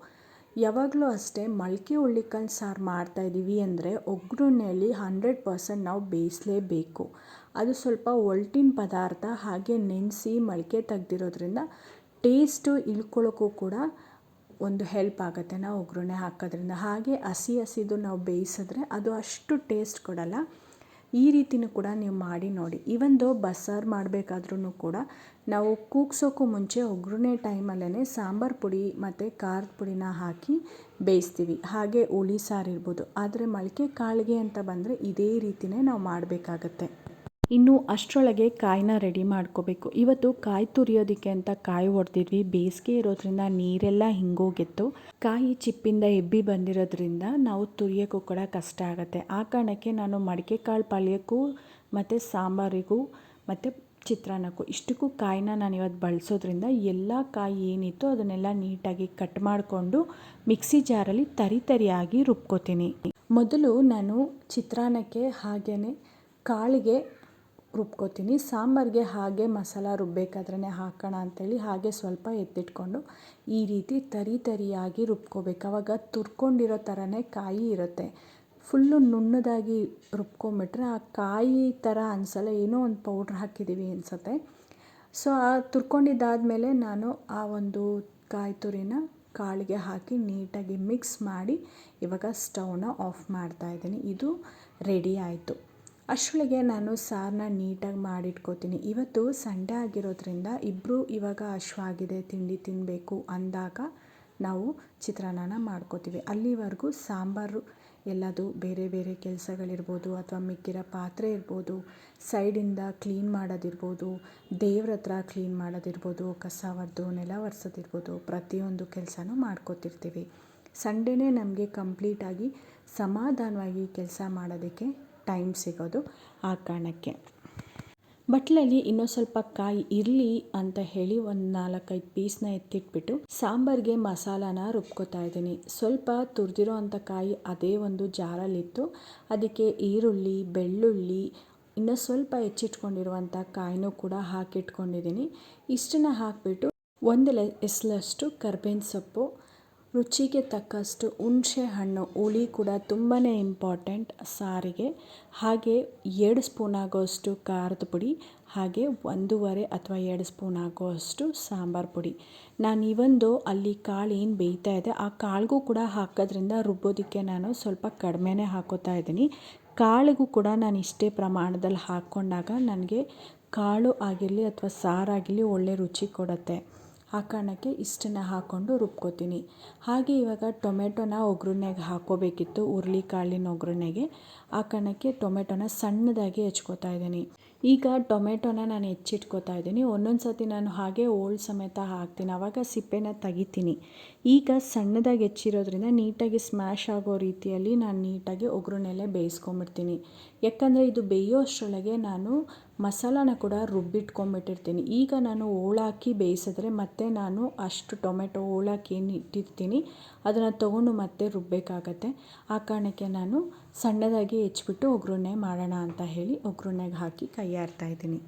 ಯಾವಾಗಲೂ ಅಷ್ಟೇ ಮೊಳಕೆ ಹುರುಳಿಕಾಳು ಸಾರು ಮಾಡ್ತಾಯಿದ್ದೀವಿ ಅಂದರೆ ಒಗ್ಗರಣೆಯಲ್ಲಿ 100% ನಾವು ಬೇಯಿಸಲೇಬೇಕು. ಅದು ಸ್ವಲ್ಪ ಒರಟಿನ ಪದಾರ್ಥ, ಹಾಗೆ ನೆನೆಸಿ ಮೊಳಕೆ ತೆಗ್ದಿರೋದ್ರಿಂದ ಟೇಸ್ಟು ಇಳ್ಕೊಳ್ಳೋಕ್ಕೂ ಕೂಡ ಒಂದು ಹೆಲ್ಪ್ ಆಗುತ್ತೆ ನಾವು ಒಗ್ಗರಣೆ ಹಾಕೋದ್ರಿಂದ. ಹಾಗೆ ಹಸಿದು ನಾವು ಬೇಯಿಸಿದ್ರೆ ಅದು ಅಷ್ಟು ಟೇಸ್ಟ್ ಕೊಡಲ್ಲ. ಈ ರೀತಿಯೂ ಕೂಡ ನೀವು ಮಾಡಿ ನೋಡಿ. ಇವೊಂದು ಬಸ್ಸಾರು ಮಾಡಬೇಕಾದ್ರೂ ಕೂಡ ನಾವು ಕೂಗ್ಸೋಕ್ಕೂ ಮುಂಚೆ ಒಗ್ಗರಣೆ ಟೈಮಲ್ಲೇ ಸಾಂಬಾರು ಪುಡಿ ಮತ್ತು ಖಾರದ ಪುಡಿನ ಹಾಕಿ ಬೇಯಿಸ್ತೀವಿ. ಹಾಗೆ ಹುಳಿ ಸಾರು ಇರ್ಬೋದು. ಆದರೆ ಮೊಳಕೆ ಕಾಳಿಗೆ ಅಂತ ಬಂದರೆ ಇದೇ ರೀತಿಯೇ ನಾವು ಮಾಡಬೇಕಾಗತ್ತೆ. ಇನ್ನು ಅಷ್ಟರೊಳಗೆ ಕಾಯಿನ ರೆಡಿ ಮಾಡ್ಕೋಬೇಕು. ಇವತ್ತು ಕಾಯಿ ತುರಿಯೋದಕ್ಕೆ ಅಂತ ಕಾಯಿ ಹೊಡೆದಿದ್ವಿ. ಬೇಸಿಗೆ ಇರೋದ್ರಿಂದ ನೀರೆಲ್ಲ ಹಿಂಗೋಗಿತ್ತು. ಕಾಯಿ ಚಿಪ್ಪಿಂದ ಎಬ್ಬಿ ಬಂದಿರೋದ್ರಿಂದ ನಾವು ತುರಿಯೋಕ್ಕೂ ಕೂಡ ಕಷ್ಟ ಆಗುತ್ತೆ. ಆ ಕಾರಣಕ್ಕೆ ನಾನು ಮಡಿಕೆ ಕಾಳು ಪಲ್ಯಕ್ಕೂ ಮತ್ತು ಸಾಂಬಾರಿಗೂ ಮತ್ತು ಚಿತ್ರಾನ್ನಕ್ಕೂ ಇಷ್ಟಕ್ಕೂ ಕಾಯಿನ ನಾನು ಇವತ್ತು ಬಳಸೋದ್ರಿಂದ ಎಲ್ಲ ಕಾಯಿ ಏನಿತ್ತು ಅದನ್ನೆಲ್ಲ ನೀಟಾಗಿ ಕಟ್ ಮಾಡಿಕೊಂಡು ಮಿಕ್ಸಿ ಜಾರಲ್ಲಿ ತರಿಯಾಗಿ ರುಬ್ಕೋತೀನಿ. ಮೊದಲು ನಾನು ಚಿತ್ರಾನ್ನಕ್ಕೆ ಹಾಗೆಯೇ ಕಾಳಿಗೆ ರುಬ್ಕೋತೀನಿ. ಸಾಂಬಾರಿಗೆ ಹಾಗೆ ಮಸಾಲ ರುಬ್ಬೇಕಾದ್ರೇ ಹಾಕೋಣ ಅಂಥೇಳಿ ಹಾಗೆ ಸ್ವಲ್ಪ ಎತ್ತಿಟ್ಕೊಂಡು ಈ ರೀತಿ ತರಿಯಾಗಿ ರುಬ್ಕೋಬೇಕು. ಆವಾಗ ತುರ್ಕೊಂಡಿರೋ ಥರನೇ ಕಾಯಿ ಇರುತ್ತೆ. ಫುಲ್ಲು ನುಣ್ಣದಾಗಿ ರುಬ್ಕೊಂಬಿಟ್ರೆ ಆ ಕಾಯಿ ಥರ ಅನಿಸಲ್ಲ, ಏನೋ ಒಂದು ಪೌಡ್ರ್ ಹಾಕಿದ್ದೀವಿ ಅನಿಸುತ್ತೆ. ಸೊ ಆ ತುರ್ಕೊಂಡಿದ್ದಾದಮೇಲೆ ನಾನು ಆ ಒಂದು ಕಾಯಿ ತುರಿನ ಕಾಳಿಗೆ ಹಾಕಿ ನೀಟಾಗಿ ಮಿಕ್ಸ್ ಮಾಡಿ ಇವಾಗ ಸ್ಟವ್ನ ಆಫ್ ಮಾಡ್ತಾಯಿದ್ದೀನಿ. ಇದು ರೆಡಿ ಆಯಿತು. ಅಷ್ಟರೊಳಗೆ ನಾನು ಸಾರನ್ನ ನೀಟಾಗಿ ಮಾಡಿಟ್ಕೋತೀನಿ. ಇವತ್ತು ಸಂಡೇ ಆಗಿರೋದ್ರಿಂದ ಇಬ್ಬರು ಇವಾಗ ಹಶ್ವಾಗಿದೆ, ತಿಂಡಿ ತಿನ್ನಬೇಕು ಅಂದಾಗ ನಾವು ಚಿತ್ರಾನ್ನನ ಮಾಡ್ಕೋತೀವಿ. ಅಲ್ಲಿವರೆಗೂ ಸಾಂಬಾರು ಎಲ್ಲದು ಬೇರೆ ಬೇರೆ ಕೆಲಸಗಳಿರ್ಬೋದು, ಅಥವಾ ಮಿಕ್ಕಿರೋ ಪಾತ್ರೆ ಇರ್ಬೋದು, ಸೈಡಿಂದ ಕ್ಲೀನ್ ಮಾಡೋದಿರ್ಬೋದು, ದೇವ್ರ ಹತ್ರ ಕ್ಲೀನ್ ಮಾಡೋದಿರ್ಬೋದು, ಕಸ ಹೊಡೆದು ನೆಲ ಒರೆಸೋದಿರ್ಬೋದು, ಪ್ರತಿಯೊಂದು ಕೆಲಸನೂ ಮಾಡ್ಕೋತಿರ್ತೀವಿ. ಸಂಡೇನೇ ನಮಗೆ ಕಂಪ್ಲೀಟಾಗಿ ಸಮಾಧಾನವಾಗಿ ಕೆಲಸ ಮಾಡೋದಕ್ಕೆ ಟೈಮ್ ಸಿಗೋದು. ಆ ಕಾರಣಕ್ಕೆ ಬಟ್ಲಲ್ಲಿ ಇನ್ನೂ ಸ್ವಲ್ಪ ಕಾಯಿ ಇರಲಿ ಅಂತ ಹೇಳಿ ಒಂದು 4-5 ಪೀಸ್ನ ಎತ್ತಿಟ್ಬಿಟ್ಟು ಸಾಂಬಾರಿಗೆ ಮಸಾಲಾನ ರುಬ್ಕೋತಾ ಇದ್ದೀನಿ. ಸ್ವಲ್ಪ ತುರಿದಿರೋ ಅಂಥ ಕಾಯಿ ಅದೇ ಒಂದು ಜಾರಲ್ಲಿತ್ತು. ಅದಕ್ಕೆ ಈರುಳ್ಳಿ, ಬೆಳ್ಳುಳ್ಳಿ, ಇನ್ನೂ ಸ್ವಲ್ಪ ಹೆಚ್ಚಿಟ್ಕೊಂಡಿರುವಂಥ ಕಾಯಿನೂ ಕೂಡ ಹಾಕಿಟ್ಕೊಂಡಿದ್ದೀನಿ. ಇಷ್ಟನ್ನು ಹಾಕಿಬಿಟ್ಟು ಒಂದು ಎಸಲಷ್ಟು ಕರ್ಬೇವಿನ ಸೊಪ್ಪು, ರುಚಿಗೆ ತಕ್ಕಷ್ಟು ಹುಣಸೆ ಹಣ್ಣು, ಹುಳಿ ಕೂಡ ತುಂಬಾ ಇಂಪಾರ್ಟೆಂಟ್ ಸಾರಿಗೆ, ಹಾಗೆ 2 ಸ್ಪೂನ್ ಆಗೋಷ್ಟು ಖಾರದ ಪುಡಿ, ಹಾಗೆ 1.5 ಅಥವಾ 2 ಸ್ಪೂನ್ ಆಗೋಷ್ಟು ಸಾಂಬಾರು ಪುಡಿ. ನಾನು ಇವೊಂದು ಅಲ್ಲಿ ಕಾಳು ಏನು ಬೇಯ್ತಾ ಇದೆ ಆ ಕಾಳಿಗೂ ಕೂಡ ಹಾಕೋದ್ರಿಂದ ರುಬ್ಬೋದಕ್ಕೆ ನಾನು ಸ್ವಲ್ಪ ಕಡಿಮೆನೇ ಹಾಕೋತಾ ಇದ್ದೀನಿ. ಕಾಳಿಗೂ ಕೂಡ ನಾನು ಇಷ್ಟೇ ಪ್ರಮಾಣದಲ್ಲಿ ಹಾಕ್ಕೊಂಡಾಗ ನನಗೆ ಕಾಳು ಆಗಿರಲಿ ಅಥವಾ ಸಾರಾಗಿರಲಿ ಒಳ್ಳೆ ರುಚಿ ಕೊಡುತ್ತೆ. ಆ ಕಾರಣಕ್ಕೆ ಇಷ್ಟನ್ನು ಹಾಕ್ಕೊಂಡು ರುಬ್ಕೋತೀನಿ. ಹಾಗೆ ಇವಾಗ ಟೊಮೆಟೊನ ಒಗ್ಗರಣೆಗೆ ಹಾಕ್ಕೋಬೇಕಿತ್ತು, ಹುರುಳಿಕಾಳಿನ ಒಗ್ಗರಣೆಗೆ. ಆ ಕಾರಣಕ್ಕೆ ಟೊಮೆಟೊನ ಸಣ್ಣದಾಗಿ ಹೆಚ್ಕೋತಾ ಇದ್ದೀನಿ. ಈಗ ಟೊಮೆಟೊನ ನಾನು ಹೆಚ್ಚಿಟ್ಕೋತಾ ಇದ್ದೀನಿ. ಒಂದೊಂದು ಸತಿ ನಾನು ಹಾಗೆ ಹೋಳು ಸಮೇತ ಹಾಕ್ತೀನಿ, ಆವಾಗ ಸಿಪ್ಪೆನ ತೆಗಿತೀನಿ. ಈಗ ಸಣ್ಣದಾಗಿ ಹೆಚ್ಚಿರೋದ್ರಿಂದ ನೀಟಾಗಿ ಸ್ಮ್ಯಾಶ್ ಆಗೋ ರೀತಿಯಲ್ಲಿ ನಾನು ನೀಟಾಗಿ ಒಗ್ಗರಣೆಯಲ್ಲೇ ಬೇಯಿಸ್ಕೊಂಬಿಡ್ತೀನಿ. ಯಾಕಂದರೆ ಇದು ಬೇಯೋ ಅಷ್ಟರೊಳಗೆ ನಾನು ಮಸಾಲಾನ ಕೂಡ ರುಬ್ಬಿಟ್ಕೊಂಬಿಟ್ಟಿರ್ತೀನಿ. ಈಗ ನಾನು ಹೋಳಾಕಿ ಬೇಯಿಸಿದ್ರೆ ಮತ್ತೆ ನಾನು ಅಷ್ಟು ಟೊಮೆಟೊ ಹೋಳಾಕಿ ಏನು ಇಟ್ಟಿರ್ತೀನಿ ಅದನ್ನು ತೊಗೊಂಡು ಮತ್ತೆ ರುಬ್ಬಬೇಕಾಗತ್ತೆ. ಆ ಕಾರಣಕ್ಕೆ ನಾನು ಸಣ್ಣದಾಗಿ ಹೆಚ್ಚಿಬಿಟ್ಟು ಒಗ್ಗರಣೆ ಮಾಡೋಣ ಅಂತ ಹೇಳಿ ಒಗ್ಗರಣೆಗೆ ಹಾಕಿ ಕೈ ಆಡ್ತಾಯಿದ್ದೀನಿ.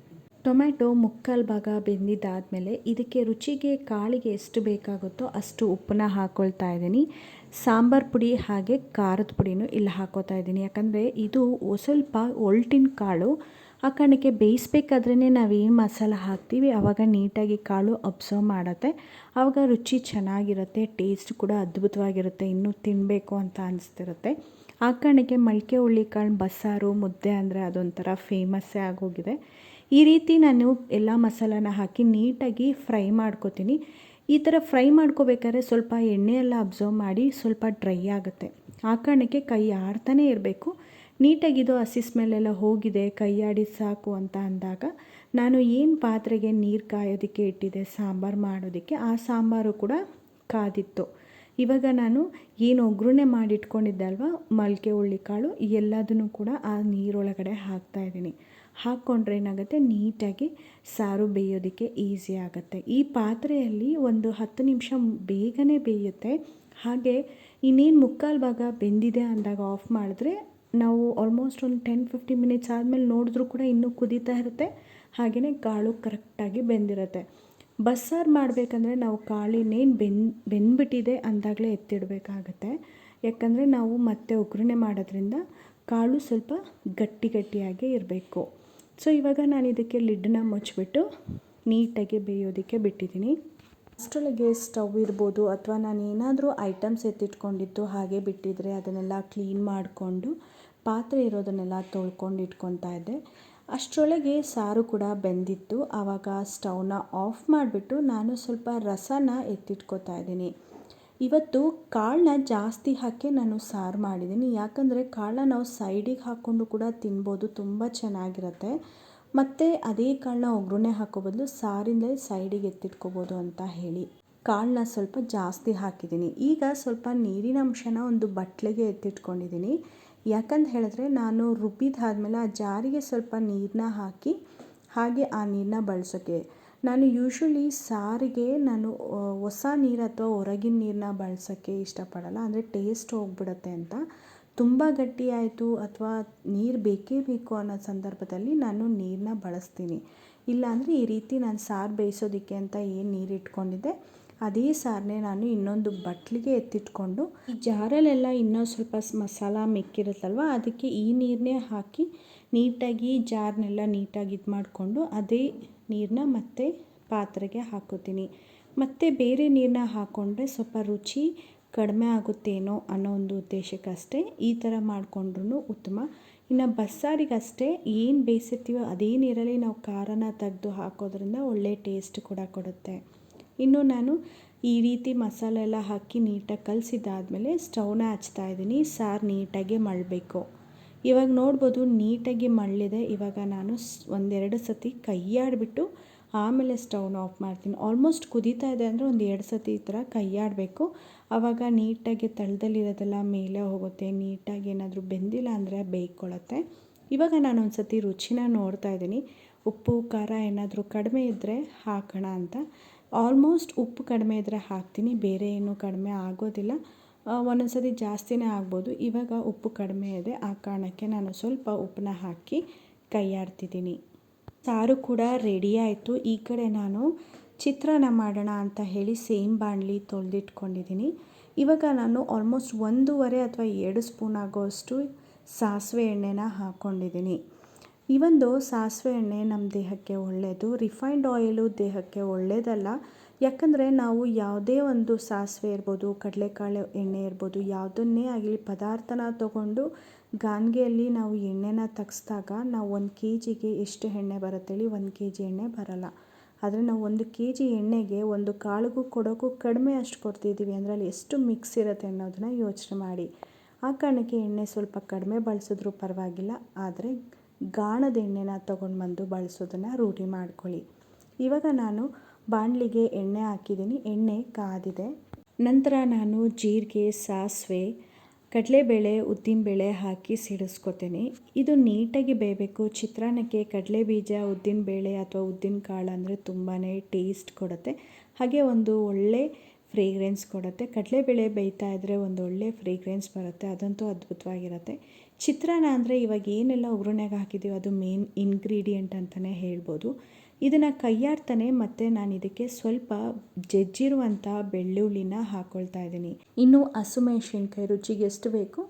ಟೊಮೆಟೊ ಮುಕ್ಕಾಲು ಭಾಗ ಬೆಂದಿದ್ದಾದಮೇಲೆ ಇದಕ್ಕೆ ರುಚಿಗೆ ಕಾಳಿಗೆ ಎಷ್ಟು ಬೇಕಾಗುತ್ತೋ ಅಷ್ಟು ಉಪ್ಪನ್ನ ಹಾಕ್ಕೊಳ್ತಾ ಇದ್ದೀನಿ. ಸಾಂಬಾರು ಪುಡಿ ಹಾಗೆ ಖಾರದ ಪುಡಿನೂ ಇಲ್ಲಿ ಹಾಕ್ಕೋತಾ ಇದ್ದೀನಿ. ಯಾಕಂದರೆ ಇದು ಸ್ವಲ್ಪ ಒರಟಿನ ಕಾಳು. ಆ ಕಾರಣಕ್ಕೆ ಬೇಯಿಸ್ಬೇಕಾದ್ರೇ ನಾವೇನು ಮಸಾಲ ಹಾಕ್ತೀವಿ ಆವಾಗ ನೀಟಾಗಿ ಕಾಳು ಅಬ್ಸರ್ವ್ ಮಾಡುತ್ತೆ. ಆವಾಗ ರುಚಿ ಚೆನ್ನಾಗಿರುತ್ತೆ, ಟೇಸ್ಟ್ ಕೂಡ ಅದ್ಭುತವಾಗಿರುತ್ತೆ, ಇನ್ನೂ ತಿನ್ನಬೇಕು ಅಂತ ಅನಿಸ್ತಿರುತ್ತೆ. ಆ ಕಾರಣಕ್ಕೆ ಮೊಳಕೆ ಹುರುಳಿಕಾಳು ಬಸ್ಸಾರು ಮುದ್ದೆ ಅಂದರೆ ಅದೊಂಥರ ಫೇಮಸ್ಸೇ ಆಗೋಗಿದೆ. ಈ ರೀತಿ ನಾನು ಎಲ್ಲ ಮಸಾಲಾನ ಹಾಕಿ ನೀಟಾಗಿ ಫ್ರೈ ಮಾಡ್ಕೋತೀನಿ. ಈ ಥರ ಫ್ರೈ ಮಾಡ್ಕೋಬೇಕಾದ್ರೆ ಸ್ವಲ್ಪ ಎಣ್ಣೆ ಎಲ್ಲ ಅಬ್ಸರ್ವ್ ಮಾಡಿ ಸ್ವಲ್ಪ ಡ್ರೈ ಆಗುತ್ತೆ. ಆ ಕಾರಣಕ್ಕೆ ಕೈ ಆಡ್ತಾನೇ ಇರಬೇಕು. ನೀಟಾಗಿದು ಹಸಿ ಸ್ಮೆಲ್ಲೆಲ್ಲ ಹೋಗಿದೆ, ಕೈ ಆಡಿ ಸಾಕು ಅಂತ ಅಂದಾಗ ನಾನು ಏನು ಪಾತ್ರೆಗೆ ನೀರು ಕಾಯೋದಕ್ಕೆ ಇಟ್ಟಿದ್ದೆ ಸಾಂಬಾರು ಮಾಡೋದಕ್ಕೆ, ಆ ಸಾಂಬಾರು ಕೂಡ ಕಾದಿತ್ತು. ಇವಾಗ ನಾನು ಏನು ಒಗ್ಗರಣೆ ಮಾಡಿಟ್ಕೊಂಡಿದ್ದೆ ಅಲ್ವಾ ಮೊಳಕೆ ಹುರುಳಿಕಾಳು ಎಲ್ಲದನ್ನು ಕೂಡ ಆ ನೀರೊಳಗಡೆ ಹಾಕ್ತಾಯಿದ್ದೀನಿ. ಹಾಕ್ಕೊಂಡ್ರೆ ಏನಾಗುತ್ತೆ, ನೀಟಾಗಿ ಸಾರು ಬೇಯೋದಕ್ಕೆ ಈಸಿ ಆಗುತ್ತೆ. ಈ ಪಾತ್ರೆಯಲ್ಲಿ ಒಂದು 10 ನಿಮಿಷ ಬೇಗನೆ ಬೇಯುತ್ತೆ. ಹಾಗೆ ಇನ್ನೇನು ಮುಕ್ಕಾಲು ಭಾಗ ಬೆಂದಿದೆ ಅಂದಾಗ ಆಫ್ ಮಾಡಿದ್ರೆ ನಾವು ಆಲ್ಮೋಸ್ಟ್ ಒಂದು 10-15 ಮಿನಿಟ್ಸ್ ಆದಮೇಲೆ ನೋಡಿದ್ರೂ ಕೂಡ ಇನ್ನೂ ಕುದೀತಾ ಇರುತ್ತೆ. ಹಾಗೆಯೇ ಕಾಳು ಕರೆಕ್ಟಾಗಿ ಬೆಂದಿರುತ್ತೆ. ಬಸ್ಸಾರು ಮಾಡಬೇಕಂದ್ರೆ ನಾವು ಕಾಳು ಇನ್ನೇನು ಬೆಂದ್ಬಿಟ್ಟಿದೆ ಅಂದಾಗಲೇ ಎತ್ತಿಡಬೇಕಾಗತ್ತೆ. ಯಾಕಂದರೆ ನಾವು ಮತ್ತೆ ಒಗ್ಗರಣೆ ಮಾಡೋದ್ರಿಂದ ಕಾಳು ಸ್ವಲ್ಪ ಗಟ್ಟಿಯಾಗೇ ಇರಬೇಕು. ಸೊ ಇವಾಗ ನಾನು ಇದಕ್ಕೆ ಲಿಡ್ಡನ್ನ ಮುಚ್ಚಿಬಿಟ್ಟು ನೀಟಾಗಿ ಬೇಯೋದಕ್ಕೆ ಬಿಟ್ಟಿದ್ದೀನಿ. ಅಷ್ಟರೊಳಗೆ ಸ್ಟವ್ ಇರ್ಬೋದು ಅಥವಾ ನಾನು ಏನಾದರೂ ಐಟಮ್ಸ್ ಎತ್ತಿಟ್ಕೊಂಡಿದ್ದು ಹಾಗೆ ಬಿಟ್ಟಿದ್ರೆ ಅದನ್ನೆಲ್ಲ ಕ್ಲೀನ್ ಮಾಡಿಕೊಂಡು ಪಾತ್ರೆ ಇರೋದನ್ನೆಲ್ಲ ತೊಳ್ಕೊಂಡು ಇಟ್ಕೊತಾ ಇದ್ದೆ. ಅಷ್ಟರೊಳಗೆ ಸಾರು ಕೂಡ ಬೆಂದಿತ್ತು. ಆವಾಗ ಸ್ಟವ್ನ ಆಫ್ ಮಾಡಿಬಿಟ್ಟು ನಾನು ಸ್ವಲ್ಪ ರಸನ ಎತ್ತಿಟ್ಕೊತಾ ಇದ್ದೀನಿ. ಇವತ್ತು ಕಾಳನ್ನ ಜಾಸ್ತಿ ಹಾಕಿ ನಾನು ಸಾರು ಮಾಡಿದ್ದೀನಿ. ಯಾಕಂದರೆ ಕಾಳನ್ನ ನಾವು ಸೈಡಿಗೆ ಹಾಕ್ಕೊಂಡು ಕೂಡ ತಿನ್ಬೋದು, ತುಂಬ ಚೆನ್ನಾಗಿರುತ್ತೆ. ಮತ್ತು ಅದೇ ಕಾಳನ್ನ ಒಗ್ಗರಣೆ ಹಾಕೋ ಬದಲು ಸಾರಿಂದಲೇ ಸೈಡಿಗೆ ಎತ್ತಿಟ್ಕೋಬೋದು ಅಂತ ಹೇಳಿ ಕಾಳನ್ನ ಸ್ವಲ್ಪ ಜಾಸ್ತಿ ಹಾಕಿದ್ದೀನಿ. ಈಗ ಸ್ವಲ್ಪ ನೀರಿನ ಅಂಶನ ಒಂದು ಬಟ್ಲಿಗೆ ಎತ್ತಿಟ್ಕೊಂಡಿದ್ದೀನಿ. ಯಾಕಂತ ಹೇಳಿದ್ರೆ ನಾನು ರುಬ್ಬಿದಾದ್ಮೇಲೆ ಆ ಜಾರಿಗೆ ಸ್ವಲ್ಪ ನೀರನ್ನ ಹಾಕಿ ಹಾಗೆ ಆ ನೀರನ್ನ ಬಳಸೋಕ್ಕೆ ನಾನು ಯೂಶ್ವಲಿ ಸಾರಿಗೆ ನಾನು ಹೊಸ ನೀರು ಅಥವಾ ಹೊರಗಿನ ನೀರನ್ನ ಬಳಸೋಕ್ಕೆ ಇಷ್ಟಪಡಲ್ಲ. ಅಂದರೆ ಟೇಸ್ಟ್ ಹೋಗ್ಬಿಡುತ್ತೆ ಅಂತ. ತುಂಬ ಗಟ್ಟಿ ಆಯಿತು ಅಥವಾ ನೀರು ಬೇಕೇ ಬೇಕು ಅನ್ನೋ ಸಂದರ್ಭದಲ್ಲಿ ನಾನು ನೀರನ್ನ ಬಳಸ್ತೀನಿ. ಇಲ್ಲಾಂದರೆ ಈ ರೀತಿ ನಾನು ಸಾರು ಬೇಯಿಸೋದಕ್ಕೆ ಅಂತ ಏನು ನೀರು ಇಟ್ಕೊಂಡಿದ್ದೆ ಅದೇ ಸಾರನ್ನೇ ನಾನು ಇನ್ನೊಂದು ಬಟ್ಲಿಗೆ ಎತ್ತಿಟ್ಕೊಂಡು ಈ ಜಾರಲ್ಲೆಲ್ಲ ಇನ್ನೂ ಸ್ವಲ್ಪ ಮಸಾಲ ಮಿಕ್ಕಿರುತ್ತಲ್ವ, ಅದಕ್ಕೆ ಈ ನೀರನ್ನೇ ಹಾಕಿ ನೀಟಾಗಿ ಜಾರ್ನೆಲ್ಲ ನೀಟಾಗಿ ಇದು ಮಾಡಿಕೊಂಡು ಅದೇ ನೀರನ್ನ ಮತ್ತೆ ಪಾತ್ರೆಗೆ ಹಾಕೋತೀನಿ. ಮತ್ತು ಬೇರೆ ನೀರನ್ನ ಹಾಕ್ಕೊಂಡ್ರೆ ಸ್ವಲ್ಪ ರುಚಿ ಕಡಿಮೆ ಆಗುತ್ತೇನೋ ಅನ್ನೋ ಒಂದು ಉದ್ದೇಶಕ್ಕಷ್ಟೇ ಈ ಥರ ಮಾಡಿಕೊಂಡ್ರೂ ಉತ್ತಮ. ಇನ್ನು ಬಸ್ಸಾರಿಗಷ್ಟೇ ಏನು ಬೇಯಿಸಿರ್ತೀವೋ ಅದೇ ನೀರಲ್ಲಿ ನಾವು ಖಾರನ ತೆಗೆದು ಹಾಕೋದ್ರಿಂದ ಒಳ್ಳೆ ಟೇಸ್ಟ್ ಕೂಡ ಕೊಡುತ್ತೆ. ಇನ್ನು ನಾನು ಈ ರೀತಿ ಮಸಾಲೆ ಎಲ್ಲ ಹಾಕಿ ನೀಟಾಗಿ ಕಲಸಿದ್ದಾದಮೇಲೆ ಸ್ಟವ್ನ ಹಚ್ತಾ ಇದ್ದೀನಿ. ಸಾರು ನೀಟಾಗಿ ಮಳ್ಳಬೇಕು. ಇವಾಗ ನೋಡ್ಬೋದು ನೀಟಾಗಿ ಮಳ್ಳಿದೆ. ಇವಾಗ ನಾನು ಒಂದೆರಡು ಸತಿ ಕೈಯಾಡಿಬಿಟ್ಟು ಆಮೇಲೆ ಸ್ಟವ್ನ ಆಫ್ ಮಾಡ್ತೀನಿ. ಆಲ್ಮೋಸ್ಟ್ ಕುದೀತಾ ಇದೆ ಅಂದರೆ ಒಂದು 2 ಸತಿ ಈ ಥರ ಕೈಯಾಡಬೇಕು. ಆವಾಗ ನೀಟಾಗಿ ತಳದಲ್ಲಿರೋದೆಲ್ಲ ಮೇಲೆ ಹೋಗುತ್ತೆ. ನೀಟಾಗಿ ಏನಾದರೂ ಬೆಂದಿಲ್ಲ ಅಂದರೆ ಬೇಯ್ಕೊಳ್ಳುತ್ತೆ. ಇವಾಗ ನಾನು ಒಂದು ಸತಿ ರುಚಿನ ನೋಡ್ತಾ ಇದ್ದೀನಿ. ಉಪ್ಪು ಖಾರ ಏನಾದರೂ ಕಡಿಮೆ ಇದ್ದರೆ ಹಾಕೋಣ ಅಂತ. ಆಲ್ಮೋಸ್ಟ್ ಉಪ್ಪು ಕಡಿಮೆ ಇದ್ದರೆ ಹಾಕ್ತೀನಿ, ಬೇರೆ ಏನೂ ಕಡಿಮೆ ಆಗೋದಿಲ್ಲ. ಒಂದೊಂದು ಸತಿ ಜಾಸ್ತಿನೇ ಆಗ್ಬೋದು. ಇವಾಗ ಉಪ್ಪು ಕಡಿಮೆ ಇದೆ, ಆ ಕಾರಣಕ್ಕೆ ನಾನು ಸ್ವಲ್ಪ ಉಪ್ಪನ್ನ ಹಾಕಿ ಕೈಯಾಡ್ತಿದ್ದೀನಿ. ಸಾರು ಕೂಡ ರೆಡಿ ಆಯಿತು. ಈ ಕಡೆ ನಾನು ಚಿತ್ರಾನ್ನ ಮಾಡೋಣ ಅಂತ ಹೇಳಿ ಸೇಮ್ ಬಾಣಲಿ ತೊಳೆದಿಟ್ಕೊಂಡಿದ್ದೀನಿ. ಇವಾಗ ನಾನು ಆಲ್ಮೋಸ್ಟ್ 1.5 ಅಥವಾ 2 ಸ್ಪೂನ್ ಆಗೋಷ್ಟು ಸಾಸಿವೆ ಎಣ್ಣೆನ ಹಾಕ್ಕೊಂಡಿದ್ದೀನಿ. ಈ ಒಂದು ಸಾಸಿವೆ ಎಣ್ಣೆ ನಮ್ಮ ದೇಹಕ್ಕೆ ಒಳ್ಳೆಯದು. ರಿಫೈನ್ಡ್ ಆಯಿಲು ದೇಹಕ್ಕೆ ಒಳ್ಳೆಯದಲ್ಲ. ಯಾಕಂದರೆ ನಾವು ಯಾವುದೇ ಒಂದು ಸಾಸಿವೆ ಇರ್ಬೋದು, ಕಡಲೆಕಾಳು ಎಣ್ಣೆ ಇರ್ಬೋದು, ಯಾವುದನ್ನೇ ಆಗಲಿ ಪದಾರ್ಥನ ತೊಗೊಂಡು ಗಾನ್ಗೆಯಲ್ಲಿ ನಾವು ಎಣ್ಣೆನ ತೆಗೆಸ್ದಾಗ ನಾವು 1 kgಗೆ ಎಷ್ಟು ಎಣ್ಣೆ ಬರುತ್ತೆ ಹೇಳಿ? 1 kg ಎಣ್ಣೆ ಬರಲ್ಲ. ಆದರೆ ನಾವು 1 kg ಎಣ್ಣೆಗೆ ಒಂದು ಕಾಳಿಗೂ ಕೊಡೋಕ್ಕೂ ಕಡಿಮೆ ಅಷ್ಟು ಕೊಡ್ತಿದ್ದೀವಿ ಅಂದರೆ ಅಲ್ಲಿ ಎಷ್ಟು ಮಿಕ್ಸ್ ಇರುತ್ತೆ ಅನ್ನೋದನ್ನ ಯೋಚನೆ ಮಾಡಿ. ಆ ಕಾರಣಕ್ಕೆ ಎಣ್ಣೆ ಸ್ವಲ್ಪ ಕಡಿಮೆ ಬಳಸಿದ್ರೂ ಪರವಾಗಿಲ್ಲ, ಆದರೆ ಗಾಣದ ಎಣ್ಣೆನ ತೊಗೊಂಡು ಬಂದು ಬಳಸೋದನ್ನು ರೂಢಿ ಮಾಡ್ಕೊಳ್ಳಿ. ಇವಾಗ ನಾನು ಬಾಣಲಿಗೆ ಎಣ್ಣೆ ಹಾಕಿದ್ದೀನಿ. ಎಣ್ಣೆ ಕಾದಿದೆ. ನಂತರ ನಾನು ಜೀರಿಗೆ, ಸಾಸಿವೆ, ಕಡಲೆಬೇಳೆ, ಉದ್ದಿನಬೇಳೆ ಹಾಕಿ ಸಿಡಿಸ್ಕೊತೀನಿ. ಇದು ನೀಟಾಗಿ ಬೇಯಬೇಕು. ಚಿತ್ರಾನ್ನಕ್ಕೆ ಕಡಲೆ ಬೀಜ, ಉದ್ದಿನಬೇಳೆ ಅಥವಾ ಉದ್ದಿನ ಕಾಳು ಅಂದರೆ ತುಂಬಾ ಟೇಸ್ಟ್ ಕೊಡುತ್ತೆ. ಹಾಗೆ ಒಂದು ಒಳ್ಳೆ ಫ್ರೇಗ್ರೆನ್ಸ್ ಕೊಡುತ್ತೆ. ಕಡಲೆಬೇಳೆ ಬೇಯ್ತಾ ಇದ್ದರೆ ಒಂದು ಒಳ್ಳೆ ಫ್ರೇಗ್ರೆನ್ಸ್ ಬರುತ್ತೆ. ಅದಂತೂ ಅದ್ಭುತವಾಗಿರುತ್ತೆ. ಚಿತ್ರಾನ್ನ ಅಂದರೆ ಇವಾಗ ಏನೆಲ್ಲ ಒಗ್ಗರಣೆಗೆ ಹಾಕಿದ್ದೀವಿ ಅದು ಮೇನ್ ಇಂಗ್ರೀಡಿಯೆಂಟ್ ಅಂತಲೇ ಹೇಳ್ಬೋದು. ಇದನ್ನು ಕೈಯಾಡ್ತಾನೆ ಮತ್ತು ನಾನು ಇದಕ್ಕೆ ಸ್ವಲ್ಪ ಜಜ್ಜಿರುವಂಥ ಬೆಳ್ಳುಳ್ಳಿನ ಹಾಕ್ಕೊಳ್ತಾ ಇದ್ದೀನಿ. ಇನ್ನು ಹಸಿಮೆಣ್ಸಿನ್ಕಾಯಿ ರುಚಿಗೆ ಎಷ್ಟು ಬೇಕು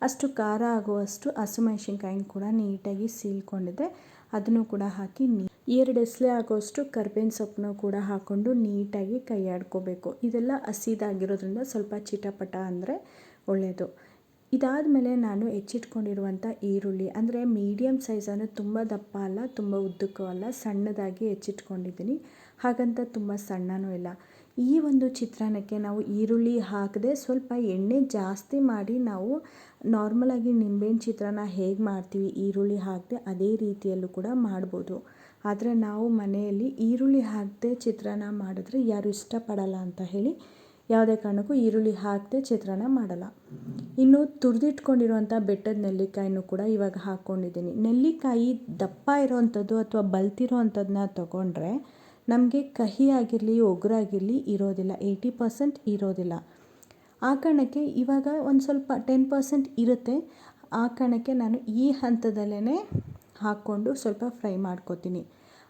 ಅಷ್ಟು ಖಾರ ಆಗುವಷ್ಟು ಹಸಿಮೆಣ್ಸಿನ್ಕಾಯಿನ ಕೂಡ ನೀಟಾಗಿ ಸೀಳ್ಕೊಂಡಿದ್ದೆ, ಅದನ್ನು ಕೂಡ ಹಾಕಿ 2 ಎಸಳೆ ಆಗೋಷ್ಟು ಕರ್ಬೇವಿನ ಸೊಪ್ಪನ್ನು ಕೂಡ ಹಾಕ್ಕೊಂಡು ನೀಟಾಗಿ ಕೈಯಾಡ್ಕೋಬೇಕು. ಇದೆಲ್ಲ ಹಸಿದಾಗಿರೋದ್ರಿಂದ ಸ್ವಲ್ಪ ಚಿಟಪಟ ಅಂದರೆ ಒಳ್ಳೆಯದು. ಇದಾದಮೇಲೆ ನಾನು ಹೆಚ್ಚಿಟ್ಕೊಂಡಿರುವಂಥ ಈರುಳ್ಳಿ ಅಂದರೆ ಮೀಡಿಯಮ್ ಸೈಜ್, ಅಂದರೆ ತುಂಬ ದಪ್ಪ ಅಲ್ಲ, ತುಂಬ ಉದ್ದಕ್ಕೂ ಅಲ್ಲ, ಸಣ್ಣದಾಗಿ ಹೆಚ್ಚಿಟ್ಕೊಂಡಿದ್ದೀನಿ. ಹಾಗಂತ ತುಂಬ ಸಣ್ಣನೂ ಇಲ್ಲ. ಈ ಒಂದು ಚಿತ್ರಾನ್ನಕ್ಕೆ ನಾವು ಈರುಳ್ಳಿ ಹಾಕದೆ ಸ್ವಲ್ಪ ಎಣ್ಣೆ ಜಾಸ್ತಿ ಮಾಡಿ ನಾವು ನಾರ್ಮಲಾಗಿ ನಿಂಬೆಹಣ್ಣು ಚಿತ್ರಾನ್ನ ಹೇಗೆ ಮಾಡ್ತೀವಿ ಈರುಳ್ಳಿ ಹಾಕದೆ ಅದೇ ರೀತಿಯಲ್ಲೂ ಕೂಡ ಮಾಡ್ಬೋದು. ಆದರೆ ನಾವು ಮನೆಯಲ್ಲಿ ಈರುಳ್ಳಿ ಹಾಕದೆ ಚಿತ್ರಾನ್ನ ಮಾಡಿದ್ರೆ ಯಾರು ಇಷ್ಟಪಡಲ್ಲ ಅಂತ ಹೇಳಿ ಯಾವುದೇ ಕಾರಣಕ್ಕೂ ಈರುಳ್ಳಿ ಹಾಕದೆ ಚಿತ್ರಾನ್ನ ಮಾಡಲ್ಲ. ಇನ್ನು ತುರಿದಿಟ್ಕೊಂಡಿರುವಂಥ ಬೆಟ್ಟದ ನೆಲ್ಲಿಕಾಯಿನೂ ಕೂಡ ಇವಾಗ ಹಾಕ್ಕೊಂಡಿದ್ದೀನಿ. ನೆಲ್ಲಿಕಾಯಿ ದಪ್ಪ ಇರೋವಂಥದ್ದು ಅಥವಾ ಬಲ್ತಿರೋ ಅಂಥದ್ದನ್ನ ತೊಗೊಂಡ್ರೆ ನಮಗೆ ಕಹಿ ಆಗಿರಲಿ ಒಗರಾಗಿರಲಿ ಇರೋದಿಲ್ಲ, 80% ಇರೋದಿಲ್ಲ. ಆ ಕಾರಣಕ್ಕೆ ಇವಾಗ ಒಂದು ಸ್ವಲ್ಪ 10% ಇರುತ್ತೆ. ಆ ಕಾರಣಕ್ಕೆ ನಾನು ಈ ಹಂತದಲ್ಲೇ ಹಾಕ್ಕೊಂಡು ಸ್ವಲ್ಪ ಫ್ರೈ ಮಾಡ್ಕೊತೀನಿ.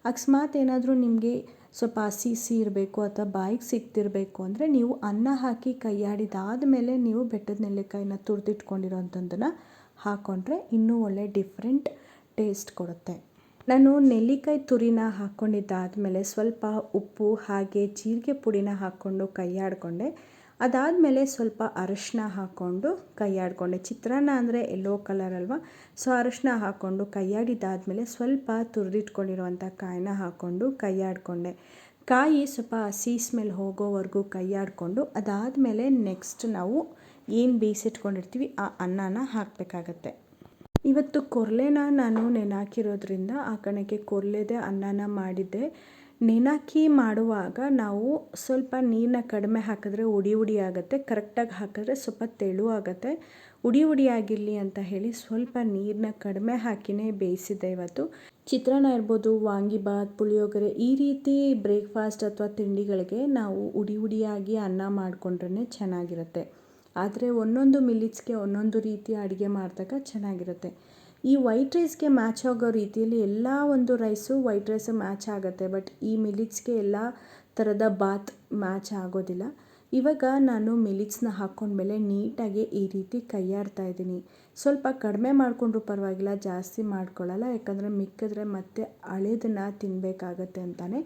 ಅಕಸ್ಮಾತ್ ಏನಾದರೂ ನಿಮಗೆ ಸ್ವಲ್ಪ ಹಸಿ ಇರಬೇಕು ಅಥವಾ ಬಾಯಿಗೆ ಸಿಗ್ತಿರಬೇಕು ಅಂದರೆ ನೀವು ಅನ್ನ ಹಾಕಿ ಕೈಯಾಡಿದಾದಮೇಲೆ ನೀವು ಬೆಟ್ಟದ ನೆಲ್ಲಿಕಾಯಿನ ತುರಿದಿಟ್ಕೊಂಡಿರೋಂಥದ್ದನ್ನು ಹಾಕ್ಕೊಂಡ್ರೆ ಇನ್ನೂ ಒಳ್ಳೆ ಡಿಫ್ರೆಂಟ್ ಟೇಸ್ಟ್ ಕೊಡುತ್ತೆ. ನಾನು ನೆಲ್ಲಿಕಾಯಿ ತುರಿನ ಹಾಕ್ಕೊಂಡಿದ್ದಾದಮೇಲೆ ಸ್ವಲ್ಪ ಉಪ್ಪು ಹಾಗೆ ಜೀರಿಗೆ ಪುಡಿನ ಹಾಕ್ಕೊಂಡು ಕೈಯಾಡಿಕೊಂಡೆ. ಅದಾದಮೇಲೆ ಸ್ವಲ್ಪ ಅರಶಿನ ಹಾಕ್ಕೊಂಡು ಕೈಯಾಡಿಕೊಂಡೆ. ಚಿತ್ರಾನ್ನ ಅಂದರೆ ಎಲ್ಲೋ ಕಲರ್ ಅಲ್ವಾ, ಸೊ ಅರಶಿನ ಹಾಕ್ಕೊಂಡು ಕೈಯಾಡಿದ್ದಾದಮೇಲೆ ಸ್ವಲ್ಪ ತುರಿದಿಟ್ಕೊಂಡಿರುವಂಥ ಕಾಯಿನ ಹಾಕ್ಕೊಂಡು ಕೈಯಾಡಿಕೊಂಡೆ. ಕಾಯಿ ಸ್ವಲ್ಪ ಹಸಿ ಸ್ಮೆಲ್ ಹೋಗೋವರೆಗೂ ಕೈಯಾಡಿಕೊಂಡು ಅದಾದಮೇಲೆ ನೆಕ್ಸ್ಟ್ ನಾವು ಏನು ಬೇಯಿಸಿಟ್ಕೊಂಡಿರ್ತೀವಿ ಆ ಅನ್ನನ ಹಾಕಬೇಕಾಗತ್ತೆ. ಇವತ್ತು ಕೊರಲೆನ ನಾನು ನೆನೆಹಾಕಿರೋದ್ರಿಂದ ಆ ಕಣಕ್ಕೆ ಕೊರಲೆದೆ ಅನ್ನನ ಮಾಡಿದ್ದೆ. ನೆನೆಹಾಕಿ ಮಾಡುವಾಗ ನಾವು ಸ್ವಲ್ಪ ನೀರನ್ನ ಕಡಿಮೆ ಹಾಕಿದ್ರೆ ಉಡಿ ಆಗುತ್ತೆ, ಕರೆಕ್ಟಾಗಿ ಹಾಕಿದ್ರೆ ಸ್ವಲ್ಪ ತೆಳು ಆಗುತ್ತೆ. ಉಡಿ ಆಗಿರಲಿ ಅಂತ ಹೇಳಿ ಸ್ವಲ್ಪ ನೀರನ್ನ ಕಡಿಮೆ ಹಾಕಿನೇ ಬೇಯಿಸಿದ್ದೆ ಇವತ್ತು. ಚಿತ್ರಾನ್ನ ಇರ್ಬೋದು, ವಾಂಗಿಬಾತ್, ಪುಳಿಯೋಗರೆ ಈ ರೀತಿ ಬ್ರೇಕ್ಫಾಸ್ಟ್ ಅಥವಾ ತಿಂಡಿಗಳಿಗೆ ನಾವು ಉಡಿಯಾಗಿ ಅನ್ನ ಮಾಡಿಕೊಂಡ್ರೆ ಚೆನ್ನಾಗಿರುತ್ತೆ. ಆದರೆ ಒಂದೊಂದು ಮಿಲ್ಲಿಟ್ಸ್ಗೆ ಒಂದೊಂದು ರೀತಿ ಅಡುಗೆ ಮಾಡಿದಾಗ ಚೆನ್ನಾಗಿರುತ್ತೆ. ಈ ವೈಟ್ ರೈಸ್ಗೆ ಮ್ಯಾಚ್ ಆಗೋ ರೀತಿಯಲ್ಲಿ ಎಲ್ಲ ಒಂದು ರೈಸು ವೈಟ್ ರೈಸ್ ಮ್ಯಾಚ್ ಆಗುತ್ತೆ, ಬಟ್ ಈ ಮಿಲ್ಲಿಟ್ಸ್ಗೆ ಎಲ್ಲ ಥರದ ಬಾತ್ ಮ್ಯಾಚ್ ಆಗೋದಿಲ್ಲ. ಇವಾಗ ನಾನು ಮಿಲ್ಲಿಟ್ಸ್ನ ಹಾಕ್ಕೊಂಡ್ಮೇಲೆ ನೀಟಾಗಿ ಈ ರೀತಿ ಕೈಯಾಡ್ತಾ ಇದ್ದೀನಿ. ಸ್ವಲ್ಪ ಕಡಿಮೆ ಮಾಡಿಕೊಂಡ್ರೂ ಪರವಾಗಿಲ್ಲ, ಜಾಸ್ತಿ ಮಾಡ್ಕೊಳ್ಳಲ್ಲ, ಯಾಕಂದರೆ ಮಿಕ್ಕಿದ್ರೆ ಮತ್ತೆ ಹಳೇದನ್ನು ತಿನ್ನಬೇಕಾಗತ್ತೆ ಅಂತಲೇ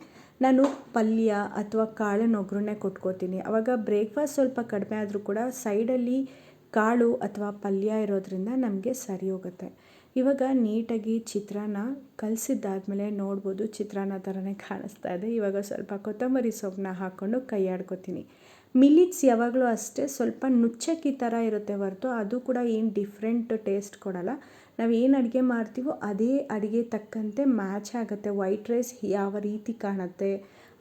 ನಾನು ಪಲ್ಯ ಅಥವಾ ಕಾಳಿನ ಒಗ್ಗರಣೆ ಕೊಟ್ಕೋತೀನಿ. ಆವಾಗ ಬ್ರೇಕ್ಫಾಸ್ಟ್ ಸ್ವಲ್ಪ ಕಡಿಮೆ ಆದರೂ ಕೂಡ ಸೈಡಲ್ಲಿ ಕಾಳು ಅಥವಾ ಪಲ್ಯ ಇರೋದ್ರಿಂದ ನಮಗೆ ಸರಿ ಹೋಗುತ್ತೆ. ಇವಾಗ ನೀಟಾಗಿ ಚಿತ್ರಾನ್ನ ಕಲಸಿದ್ದಾದಮೇಲೆ ನೋಡ್ಬೋದು ಚಿತ್ರಾನ್ನ ಥರನೇ ಕಾಣಿಸ್ತಾ ಇದೆ. ಇವಾಗ ಸ್ವಲ್ಪ ಕೊತ್ತಂಬರಿ ಸೊಪ್ಪನ್ನ ಹಾಕ್ಕೊಂಡು ಕೈಯಾಡ್ಕೊತೀನಿ. ಮಿಲ್ಲಿಟ್ಸ್ ಯಾವಾಗಲೂ ಅಷ್ಟೇ ಸ್ವಲ್ಪ ನುಚ್ಚಕ್ಕಿ ಥರ ಇರುತ್ತೆ ಹೊರತು ಅದು ಕೂಡ ಏನು ಡಿಫ್ರೆಂಟ್ ಟೇಸ್ಟ್ ಕೊಡಲ್ಲ. ನಾವು ಏನು ಅಡುಗೆ ಮಾಡ್ತೀವೋ ಅದೇ ಅಡುಗೆ ತಕ್ಕಂತೆ ಮ್ಯಾಚ್ ಆಗುತ್ತೆ. ವೈಟ್ ರೈಸ್ ಯಾವ ರೀತಿ ಕಾಣುತ್ತೆ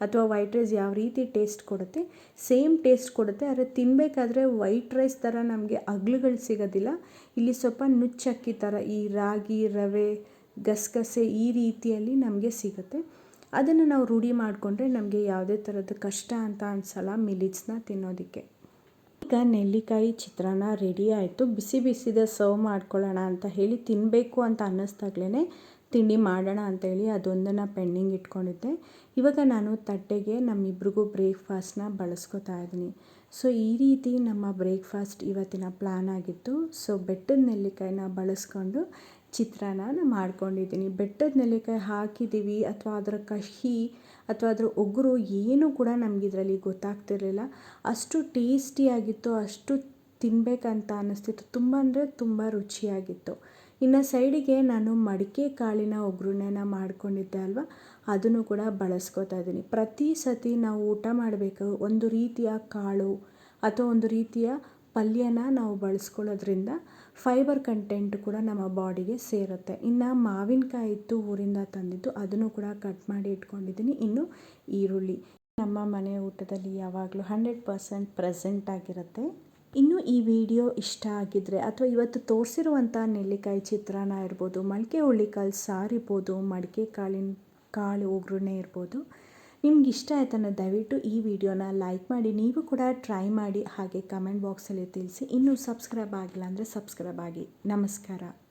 ಅಥವಾ ವೈಟ್ ರೈಸ್ ಯಾವ ರೀತಿ ಟೇಸ್ಟ್ ಕೊಡುತ್ತೆ, ಸೇಮ್ ಟೇಸ್ಟ್ ಕೊಡುತ್ತೆ. ಆದರೆ ತಿನ್ನಬೇಕಾದ್ರೆ ವೈಟ್ ರೈಸ್ ಥರ ನಮಗೆ ಅಗ್ಳುಗಳು ಸಿಗೋದಿಲ್ಲ. ಇಲ್ಲಿ ಸ್ವಲ್ಪ ನುಚ್ಚಕ್ಕಿ ಥರ ಈ ರಾಗಿ, ರವೆ, ಗಸಗಸೆ ಈ ರೀತಿಯಲ್ಲಿ ನಮಗೆ ಸಿಗುತ್ತೆ. ಅದನ್ನು ನಾವು ರೂಢಿ ಮಾಡಿಕೊಂಡ್ರೆ ನಮಗೆ ಯಾವುದೇ ಥರದ ಕಷ್ಟ ಅಂತ ಅನಿಸಲ್ಲ ಮಿಲ್ಲಿಟ್ಸ್ನ ತಿನ್ನೋದಕ್ಕೆ. ಈಗ ನೆಲ್ಲಿಕಾಯಿ ಚಿತ್ರಾನ್ನ ರೆಡಿ ಆಯಿತು. ಬಿಸಿ ಬಿಸಿದೆ ಸರ್ವ್ ಮಾಡ್ಕೊಳ್ಳೋಣ ಅಂತ ಹೇಳಿ ತಿನ್ನಬೇಕು ಅಂತ ಅನ್ನಿಸ್ದಾಗ್ಲೇ ತಿಂಡಿ ಮಾಡೋಣ ಅಂತೇಳಿ ಅದೊಂದನ್ನು ಪೆಂಡಿಂಗ್ ಇಟ್ಕೊಂಡಿದ್ದೆ. ಇವಾಗ ನಾನು ತಟ್ಟೆಗೆ ನಮ್ಮಿಬ್ರಿಗೂ ಬ್ರೇಕ್ಫಾಸ್ಟ್ನ ಬಳಸ್ಕೊತಾ ಇದ್ದೀನಿ. ಸೊ ಈ ರೀತಿ ನಮ್ಮ ಬ್ರೇಕ್ಫಾಸ್ಟ್ ಇವತ್ತಿನ ಪ್ಲ್ಯಾನ್ ಆಗಿತ್ತು. ಸೊ ಬೆಟ್ಟದ ನೆಲ್ಲಿಕಾಯಿನ ಬಳಸ್ಕೊಂಡು ಚಿತ್ರಾನ್ನ ಮಾಡ್ಕೊಂಡಿದ್ದೀನಿ. ಬೆಟ್ಟದ ನೆಲ್ಲಿಕಾಯಿ ಹಾಕಿದ್ದೀವಿ ಅಥವಾ ಅದರ ಕಹಿ ಅಥವಾ ಅದರ ಒಗರು ಏನೂ ಕೂಡ ನಮಗಿದರಲ್ಲಿ ಗೊತ್ತಾಗ್ತಿರಲಿಲ್ಲ. ಅಷ್ಟು ಟೇಸ್ಟಿಯಾಗಿತ್ತು, ಅಷ್ಟು ತಿನ್ನಬೇಕಂತ ಅನ್ನಿಸ್ತಿತ್ತು. ತುಂಬ ಅಂದರೆ ತುಂಬ ರುಚಿಯಾಗಿತ್ತು. ಇನ್ನು ಸೈಡಿಗೆ ನಾನು ಮಡಿಕೆ ಕಾಳಿನ ಒಗ್ಗರಣೆನ ಮಾಡ್ಕೊಂಡಿದ್ದೆ ಅಲ್ವಾ, ಅದನ್ನು ಕೂಡ ಬಳಸ್ಕೊತಾ ಇದ್ದೀನಿ. ಪ್ರತಿ ಸತಿ ನಾವು ಊಟ ಮಾಡಬೇಕು ಒಂದು ರೀತಿಯ ಕಾಳು ಅಥವಾ ಒಂದು ರೀತಿಯ ಪಲ್ಯನ ನಾವು ಬಳಸ್ಕೊಳ್ಳೋದ್ರಿಂದ ಫೈಬರ್ ಕಂಟೆಂಟ್ ಕೂಡ ನಮ್ಮ ಬಾಡಿಗೆ ಸೇರುತ್ತೆ. ಇನ್ನು ಮಾವಿನಕಾಯಿ ಇತ್ತು ಊರಿಂದ ತಂದಿದ್ದು, ಅದನ್ನು ಕೂಡ ಕಟ್ ಮಾಡಿ ಇಟ್ಕೊಂಡಿದ್ದೀನಿ. ಇನ್ನು ಈರುಳ್ಳಿ ನಮ್ಮ ಮನೆ ಊಟದಲ್ಲಿ ಯಾವಾಗಲೂ 100% ಪ್ರೆಸೆಂಟ್ ಆಗಿರುತ್ತೆ. ಇನ್ನು ಈ ವಿಡಿಯೋ ಇಷ್ಟ ಆಗಿದ್ದರೆ ಅಥವಾ ಇವತ್ತು ತೋರಿಸಿರುವಂಥ ನೆಲ್ಲಿಕಾಯಿ ಚಿತ್ರಾನ್ನ ಇರ್ಬೋದು, ಮೊಳಕೆ ಹುರುಳಿಕಾಳು ಸಾರು ಇರ್ಬೋದು, ಮಡಿಕೆ ಕಾಳು ಒಗ್ಗರಣೆ ಇರ್ಬೋದು, ನಿಮ್ಗೆ ಇಷ್ಟ ಆಯ್ತಾನೆ ದಯವಿಟ್ಟು ಈ ವಿಡಿಯೋನ ಲೈಕ್ ಮಾಡಿ, ನೀವು ಕೂಡ ಟ್ರೈ ಮಾಡಿ, ಹಾಗೆ ಕಮೆಂಟ್ ಬಾಕ್ಸಲ್ಲಿ ತಿಳಿಸಿ. ಇನ್ನೂ ಸಬ್ಸ್ಕ್ರೈಬ್ ಆಗಿಲ್ಲ ಅಂದರೆ ಸಬ್ಸ್ಕ್ರೈಬ್ ಆಗಿ. ನಮಸ್ಕಾರ.